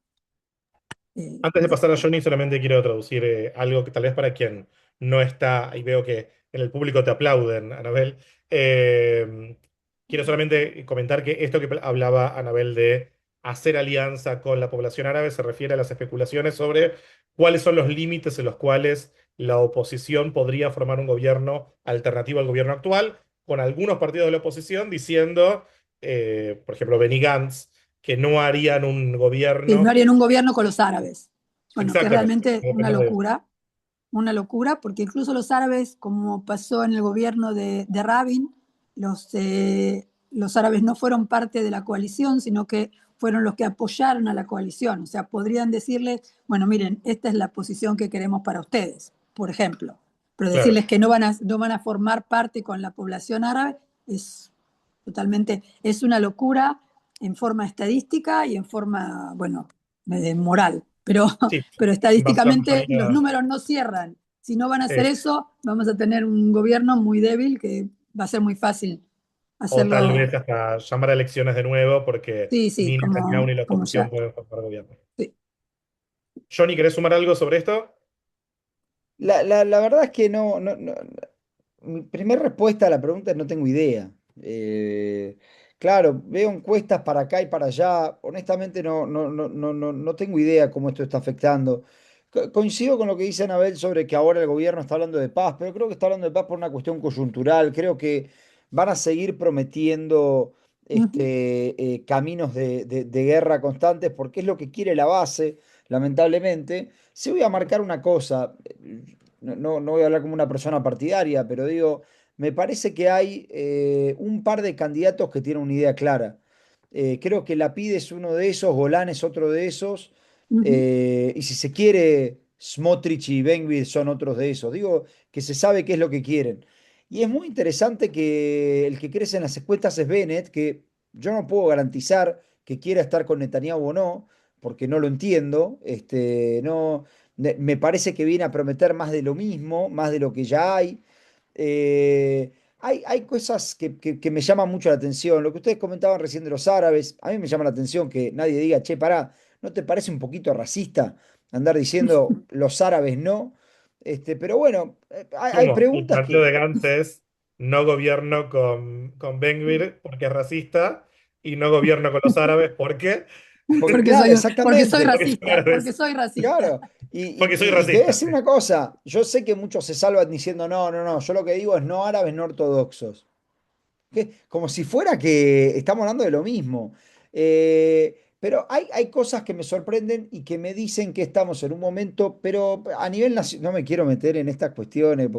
Antes de pasar a Johnny, solamente quiero traducir algo que tal vez para quien no está, y veo que en el público te aplauden, Anabel. Quiero solamente comentar que esto que hablaba Anabel de hacer alianza con la población árabe se refiere a las especulaciones sobre cuáles son los límites en los cuales la oposición podría formar un gobierno alternativo al gobierno actual, con algunos partidos de la oposición diciendo, por ejemplo, Benny Gantz, que no harían un Y no gobierno. harían un gobierno con los árabes. Bueno, que es Exactamente. realmente una locura, porque incluso los árabes, como pasó en el gobierno de Rabin, los árabes no fueron parte de la coalición, sino que fueron los que apoyaron a la coalición. O sea, podrían decirles, bueno, miren, esta es la posición que queremos para ustedes, por ejemplo. Pero Claro. decirles que no van a formar parte con la población árabe es totalmente, es una locura en forma estadística y en forma, bueno, moral. Pero, Sí, pero basada en estadísticamente los mayoría. números no cierran. Si no van a hacer eh, eso, vamos a tener un gobierno muy débil que va a ser muy fácil o tal hacerlo. vez hasta llamar a elecciones de nuevo porque Sí, sí, ni Netanyahu ni la como oposición ya. pueden formar gobierno. Sí. Johnny, ¿querés sumar algo sobre esto? La verdad es que mi primera respuesta a la pregunta es no tengo idea. Claro, veo encuestas para acá y para allá. Honestamente no tengo idea cómo esto está afectando. Coincido con lo que dice Anabel sobre que ahora el gobierno está hablando de paz, pero creo que está hablando de paz por una cuestión coyuntural. Creo que van a seguir prometiendo Ujú. caminos de guerra constantes porque es lo que quiere la base, lamentablemente. Sí voy a marcar una cosa, no voy a hablar como una persona partidaria, pero digo, me parece que hay un par de candidatos que tienen una idea clara. Creo que Lapid es uno de esos, Golán es otro de esos, Ujú. y si se quiere, Smotrich y Ben son otros de esos. Digo, que se sabe qué es lo que quieren. Y es muy interesante que el que crece en las encuestas es Bennett, que yo no puedo garantizar que quiera estar con Netanyahu o no, porque no lo entiendo. No, me parece que viene a prometer más de lo mismo, más de lo que ya hay. Hay cosas que me llaman mucho la atención. Lo que ustedes comentaban recién de los árabes, a mí me llama la atención que nadie diga, che, pará, ¿no te parece un poquito racista andar diciendo los árabes no? Pero bueno, hay ¿Cómo? El preguntas planteo que... de Gantz es no gobierno con Ben-Gvir porque es racista y no gobierno con los árabes porque, Claro, Porque soy exactamente. porque son racista, porque árabes, soy racista. Claro, porque soy y te voy a racista. decir una cosa, yo sé que muchos se salvan diciendo, no, no, no, yo lo que digo es no árabes, no ortodoxos. Como si fuera que estamos hablando de lo mismo. Pero hay cosas que me sorprenden y que me dicen que estamos en un momento, pero a nivel nacional, no me quiero meter en estas cuestiones,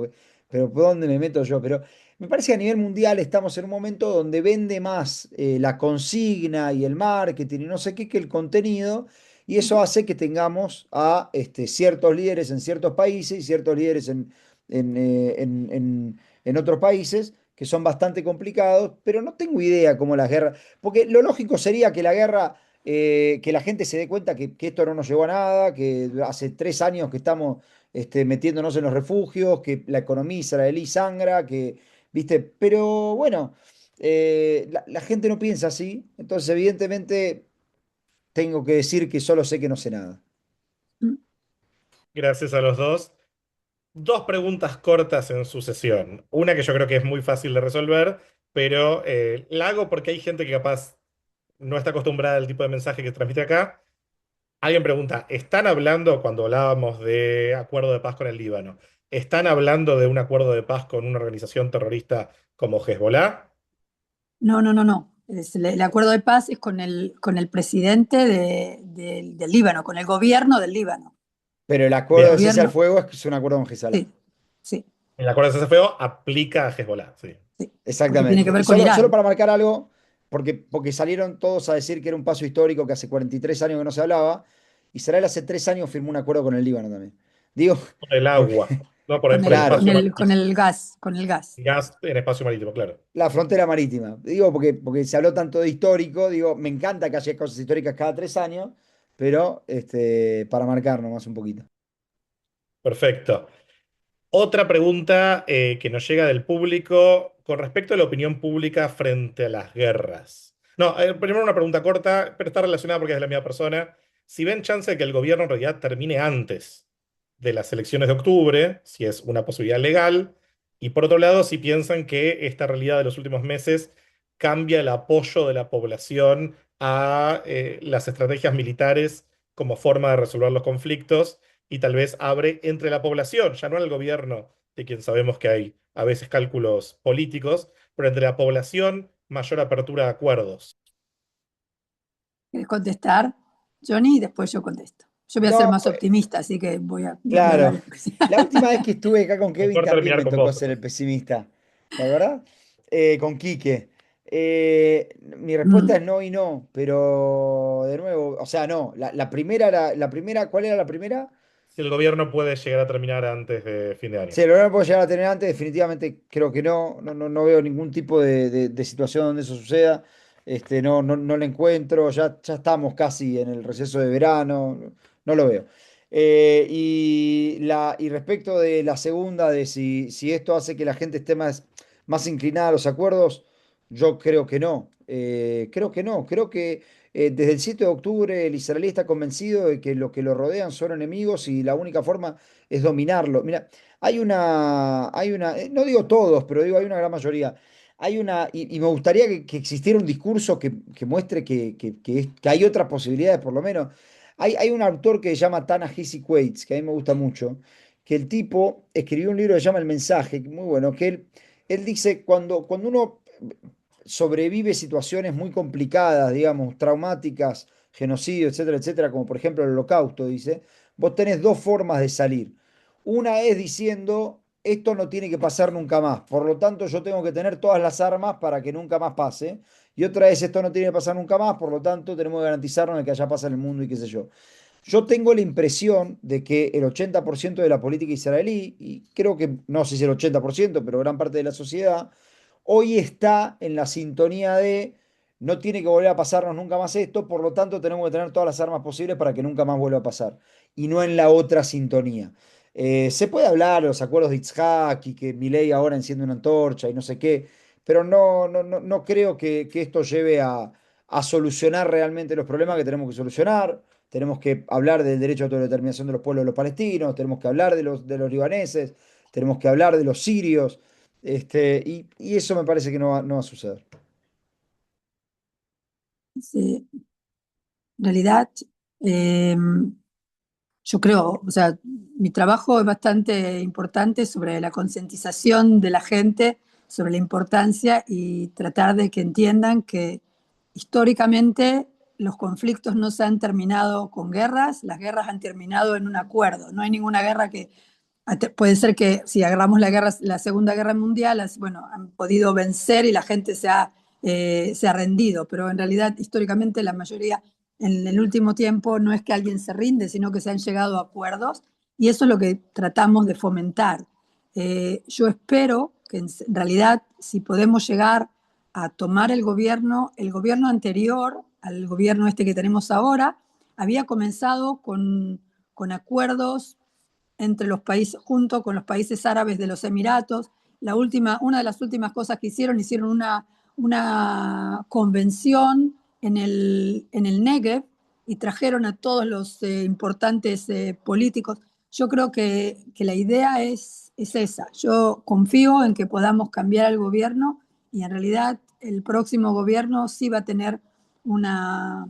pero ¿por dónde me meto yo? Pero me parece que a nivel mundial estamos en un momento donde vende más la consigna y el marketing y no sé qué que el contenido. Y eso hace que tengamos a ciertos líderes en ciertos países y ciertos líderes en otros países que son bastante complicados, pero no tengo idea cómo las guerras, porque lo lógico sería que la guerra, que la gente se dé cuenta que esto no nos llevó a nada, que hace 3 años que estamos metiéndonos en los refugios, que la economía israelí sangra, viste, pero bueno, la gente no piensa así, entonces evidentemente tengo que decir que solo sé que no sé nada. Gracias a los dos. Dos preguntas cortas en sucesión. Una que yo creo que es muy fácil de resolver, pero la hago porque hay gente que capaz no está acostumbrada al tipo de mensaje que transmite acá. Alguien pregunta, ¿están hablando, cuando hablábamos de acuerdo de paz con el Líbano, ¿están hablando de un acuerdo de paz con una organización terrorista como Hezbollah? No, no, no, no. El acuerdo de paz es con el presidente del Líbano, con el gobierno del Líbano. Pero el El acuerdo de Bien, cese al gobierno, fuego es un acuerdo con Hezbollah. sí, sí, el acuerdo de cese al fuego aplica a Hezbollah, sí. sí, porque tiene que Exactamente. Y ver con solo Irán. para marcar algo, porque salieron todos a decir que era un paso histórico, que hace 43 años que no se hablaba, Israel hace 3 años firmó un acuerdo con el Líbano también. Digo, Por el porque, agua, no por el claro, espacio Con marítimo. el gas, con el gas. Gas en espacio marítimo, claro. la frontera marítima. Digo, porque se habló tanto de histórico, digo, me encanta que haya cosas históricas cada 3 años, pero para marcar nomás un poquito. Perfecto. Otra pregunta que nos llega del público con respecto a la opinión pública frente a las guerras. No, primero una pregunta corta, pero está relacionada porque es de la misma persona. Si ven chance de que el gobierno en realidad termine antes de las elecciones de octubre, si es una posibilidad legal, y por otro lado, si piensan que esta realidad de los últimos meses cambia el apoyo de la población a las estrategias militares como forma de resolver los conflictos y tal vez abre entre la población, ya no al gobierno, de quien sabemos que hay a veces cálculos políticos, pero entre la población mayor apertura a acuerdos. ¿Quieres contestar, Johnny? Y después yo contesto. Yo voy a ser No, más optimista, así que voy a claro. hablar. La última vez que estuve acá con Kevin Mejor también terminar me con tocó vos, ser el entonces. pesimista. ¿La verdad? Con Quique. Mi respuesta Mm. es no y no, pero de nuevo, o sea, no. La primera, ¿cuál era la primera? Si el gobierno puede llegar a terminar antes de fin de año. Si el horario puedo llegar a tener antes, definitivamente creo que no. No veo ningún tipo de situación donde eso suceda. No lo encuentro. Ya estamos casi en el receso de verano. No lo veo. Y respecto de la segunda, de si esto hace que la gente esté más inclinada a los acuerdos, yo creo que no. Creo que no. Creo que desde el 7 de octubre el israelí está convencido de que lo que lo rodean son enemigos y la única forma es dominarlo. Mira, no digo todos, pero digo, hay una gran mayoría. Y me gustaría que existiera un discurso que muestre que hay otras posibilidades, por lo menos. Hay un autor que se llama Ta-Nehisi Coates, que a mí me gusta mucho, que el tipo escribió un libro que se llama El Mensaje, muy bueno, que él dice, cuando uno sobrevive situaciones muy complicadas, digamos, traumáticas, genocidio, etcétera, etcétera, como por ejemplo el Holocausto, dice, vos tenés dos formas de salir. Una es diciendo, esto no tiene que pasar nunca más, por lo tanto yo tengo que tener todas las armas para que nunca más pase. Y otra es, esto no tiene que pasar nunca más, por lo tanto tenemos que garantizarnos de que haya paz en el mundo y qué sé yo. Yo tengo la impresión de que el 80% de la política israelí, y creo que no sé si el 80%, pero gran parte de la sociedad, hoy está en la sintonía de, no tiene que volver a pasarnos nunca más esto, por lo tanto tenemos que tener todas las armas posibles para que nunca más vuelva a pasar, y no en la otra sintonía. Se puede hablar de los acuerdos de Itzhak y que Milei ahora enciende una antorcha y no sé qué, pero no creo que esto lleve a solucionar realmente los problemas que tenemos que solucionar. Tenemos que hablar del derecho a autodeterminación de los pueblos de los palestinos, tenemos que hablar de los libaneses, tenemos que hablar de los sirios, y eso me parece que no va a suceder. Sí, en realidad, eh, yo creo, o sea, mi trabajo es bastante importante sobre la concientización de la gente sobre la importancia y tratar de que entiendan que históricamente los conflictos no se han terminado con guerras, las guerras han terminado en un acuerdo. No hay ninguna guerra que puede ser que si agarramos la guerra, la Segunda Guerra Mundial, bueno, han podido vencer y la gente se ha rendido, pero en realidad históricamente la mayoría en el último tiempo no es que alguien se rinde, sino que se han llegado a acuerdos y eso es lo que tratamos de fomentar. Yo espero que en realidad si podemos llegar a tomar el gobierno anterior al gobierno este que tenemos ahora, había comenzado con acuerdos entre los países, junto con los países árabes de los Emiratos. Una de las últimas cosas que hicieron una convención en el Negev y trajeron a todos los importantes políticos. Yo creo que la idea es esa. Yo confío en que podamos cambiar el gobierno y en realidad el próximo gobierno sí va a tener una,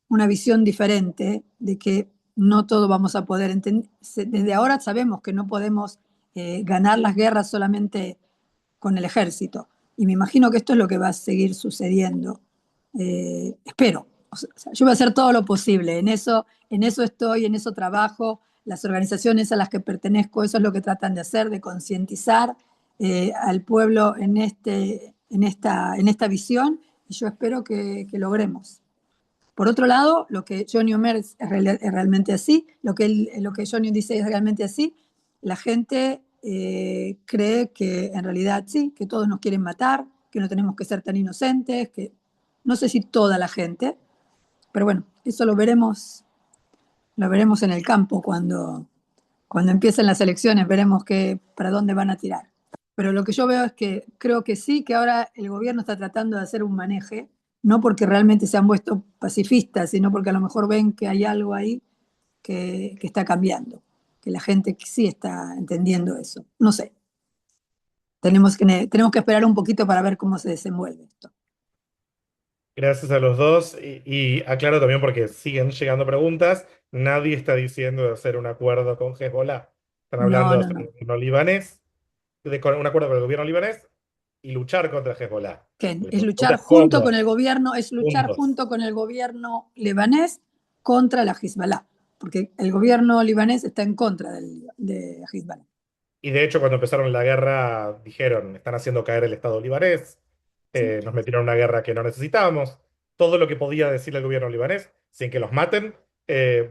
una visión diferente de que no todo vamos a poder entender. Desde ahora sabemos que no podemos ganar las guerras solamente con el ejército. Y me imagino que esto es lo que va a seguir sucediendo. Espero. O sea, yo voy a hacer todo lo posible. En eso estoy, en eso trabajo. Las organizaciones a las que pertenezco, eso es lo que tratan de hacer, de concientizar al pueblo en esta visión. Y yo espero que logremos. Por otro lado, lo que Johnny Omer es realmente así, lo que Johnny dice es realmente así, la gente cree que en realidad sí, que todos nos quieren matar, que no tenemos que ser tan inocentes, que no sé si toda la gente, pero bueno, eso lo veremos en el campo cuando empiecen las elecciones, veremos para dónde van a tirar. Pero lo que yo veo es que creo que sí, que ahora el gobierno está tratando de hacer un maneje, no porque realmente se han vuelto pacifistas, sino porque a lo mejor ven que hay algo ahí que está cambiando, que la gente sí está entendiendo eso. No sé, tenemos que esperar un poquito para ver cómo se desenvuelve esto. Gracias a los dos y aclaro también porque siguen llegando preguntas. Nadie está diciendo de hacer un acuerdo con Hezbollah. Están hablando No, de no, hacer un no. gobierno libanés, un acuerdo con el gobierno libanés y luchar contra Hezbollah. Que Porque es son luchar preguntas junto con cómo, el gobierno, es luchar juntos. junto con el gobierno libanés contra la Hezbollah, porque el gobierno libanés está en contra de Hezbollah. Y de hecho, cuando empezaron la guerra, dijeron, están haciendo caer el Estado libanés, Sí, nos metieron en una guerra que no necesitábamos. Todo lo que podía decir el gobierno libanés, sin que los maten,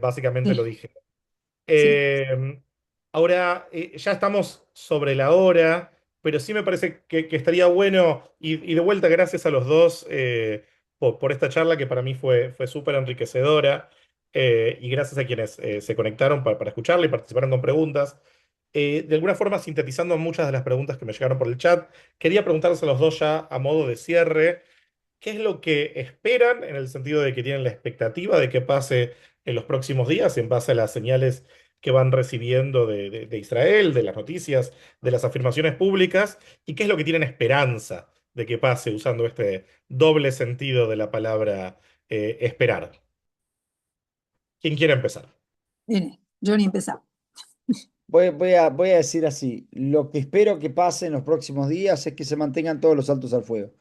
básicamente lo sí, dije. sí. Eh, ahora, ya estamos sobre la hora, pero sí me parece que estaría bueno, y de vuelta, gracias a los dos por esta charla que para mí fue súper enriquecedora, y gracias a quienes se conectaron para escucharla y participaron con preguntas. De alguna forma, sintetizando muchas de las preguntas que me llegaron por el chat, quería preguntarles a los dos ya a modo de cierre. ¿Qué es lo que esperan en el sentido de que tienen la expectativa de que pase en los próximos días en base a las señales que van recibiendo de Israel, de las noticias, de las afirmaciones públicas? ¿Y qué es lo que tienen esperanza de que pase usando este doble sentido de la palabra esperar? ¿Quién quiere empezar? Viene, Johnny, empezá. Voy a decir así, lo que espero que pase en los próximos días es que se mantengan todos los altos al fuego.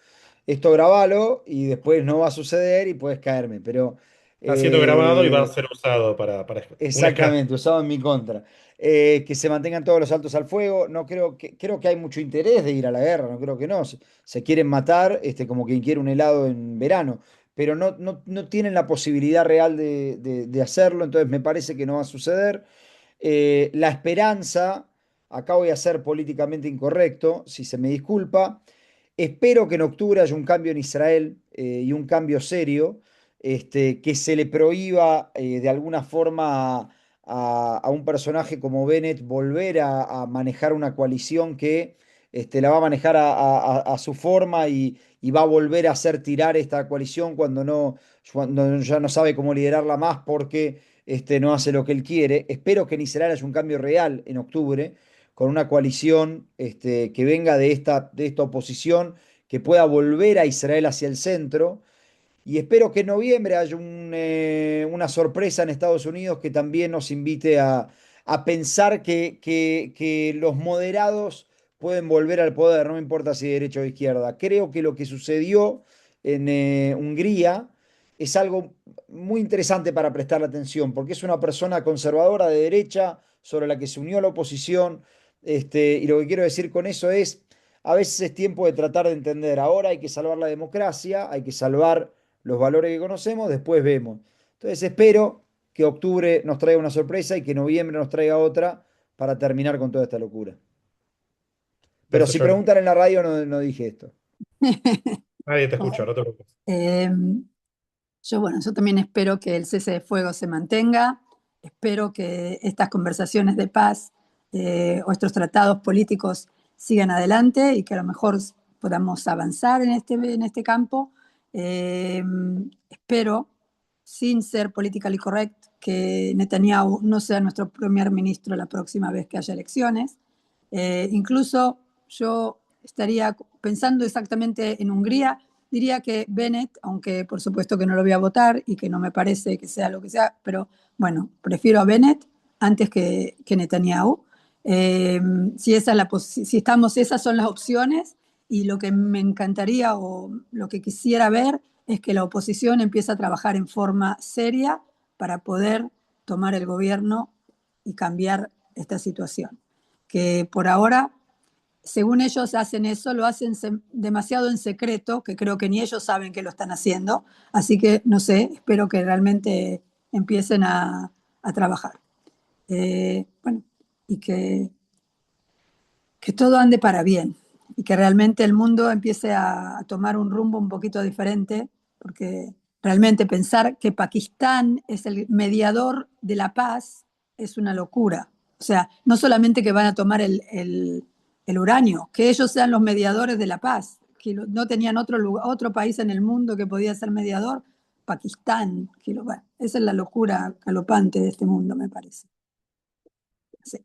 Esto grabalo y después no va a suceder y puedes caerme, pero Está siendo grabado y va a eh, ser usado para un escándalo. exactamente, usado en mi contra. Que se mantengan todos los altos al fuego. No creo que hay mucho interés de ir a la guerra, no creo que no. Se quieren matar, como quien quiere un helado en verano, pero no tienen la posibilidad real de hacerlo, entonces me parece que no va a suceder. La esperanza, acá voy a ser políticamente incorrecto, si se me disculpa. Espero que en octubre haya un cambio en Israel. y un cambio serio, que se le prohíba de alguna forma a un personaje como Bennett volver a manejar una coalición que la va a manejar a su forma y va a volver a hacer tirar esta coalición cuando ya no sabe cómo liderarla más porque no hace lo que él quiere. Espero que en Israel haya un cambio real en octubre, con una coalición que venga de esta oposición, que pueda volver a Israel hacia el centro. Y espero que en noviembre haya una sorpresa en Estados Unidos que también nos invite a pensar que los moderados pueden volver al poder, no me importa si de derecha o izquierda. Creo que lo que sucedió en Hungría es algo muy interesante para prestarle atención, porque es una persona conservadora de derecha sobre la que se unió a la oposición. Y lo que quiero decir con eso es, a veces es tiempo de tratar de entender, ahora hay que salvar la democracia, hay que salvar los valores que conocemos, después vemos. Entonces espero que octubre nos traiga una sorpresa y que noviembre nos traiga otra para terminar con toda esta locura. Pero Beso, si Johnny. preguntan en la radio, no dije esto. Nadie te escucha, Bueno, no te preocupes. yo también espero que el cese de fuego se mantenga, espero que estas conversaciones de paz o estos tratados políticos sigan adelante y que a lo mejor podamos avanzar en este campo. Eh, Espero, sin ser politically correct, que Netanyahu no sea nuestro primer ministro la próxima vez que haya elecciones. Incluso yo estaría pensando exactamente en Hungría. Diría que Bennett, aunque por supuesto que no lo voy a votar y que no me parece que sea lo que sea, pero bueno, prefiero a Bennett antes que Netanyahu. Eh, si esas son las opciones, y lo que me encantaría o lo que quisiera ver es que la oposición empiece a trabajar en forma seria para poder tomar el gobierno y cambiar esta situación. Que por ahora, según ellos hacen eso, lo hacen demasiado en secreto, que creo que ni ellos saben que lo están haciendo. Así que no sé, espero que realmente empiecen a trabajar. Bueno, y que todo ande para bien y que realmente el mundo empiece a tomar un rumbo un poquito diferente, porque realmente pensar que Pakistán es el mediador de la paz es una locura. O sea, no solamente que van a tomar el uranio, que ellos sean los mediadores de la paz, que no tenían otro país en el mundo que podía ser mediador, Pakistán. Bueno, esa es la locura galopante de este mundo, me parece. Sí.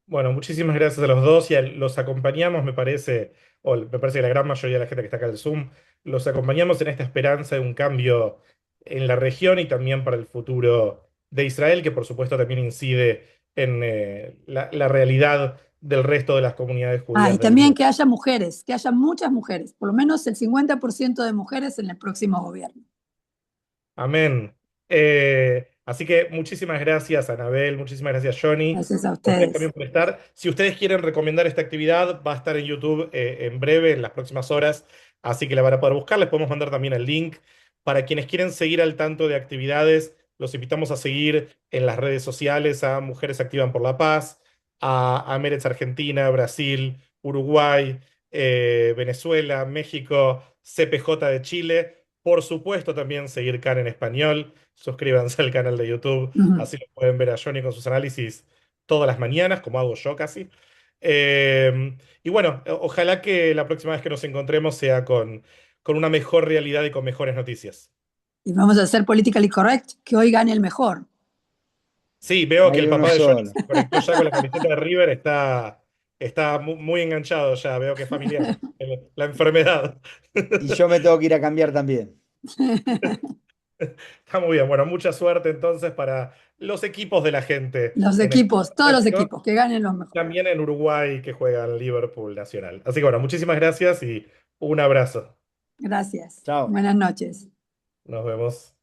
Bueno, muchísimas gracias a los dos y los acompañamos, me parece, o me parece que la gran mayoría de la gente que está acá en el Zoom, los acompañamos en esta esperanza de un cambio en la región y también para el futuro de Israel, que por supuesto también incide en la realidad del resto de las comunidades Y judías del también mundo. que haya mujeres, que haya muchas mujeres, por lo menos el 50% de mujeres en el próximo gobierno. Amén. Así que muchísimas gracias, Anabel, muchísimas gracias, Johnny, Gracias a a ustedes ustedes. también por estar. Si ustedes quieren recomendar esta actividad, va a estar en YouTube en breve, en las próximas horas, así que la van a poder buscar. Les podemos mandar también el link. Para quienes quieren seguir al tanto de actividades, los invitamos a seguir en las redes sociales a Mujeres Activan por la Paz, a Meretz Argentina, Brasil, Uruguay, Venezuela, México, CPJ de Chile. Por supuesto, también seguir Khan en español. Suscríbanse al canal de YouTube, Ujú. así lo pueden ver a Johnny con sus análisis todas las mañanas, como hago yo casi. Y bueno, ojalá que la próxima vez que nos encontremos sea con una mejor realidad y con mejores noticias. Y vamos a hacer politically correct, que hoy gane el mejor. Sí, veo que Hay el uno papá de Johnny solo. se conectó ya con la camiseta de River, está muy enganchado ya, veo que es familiar la enfermedad. Y yo me tengo que ir a cambiar también. Está muy bien. Bueno, mucha suerte entonces para los equipos de la gente Los en esta equipos, todos los región, equipos, que ganen los mejores. también en Uruguay que juegan Liverpool Nacional. Así que bueno, muchísimas gracias y un abrazo. Gracias. Chao. Buenas noches. Nos vemos.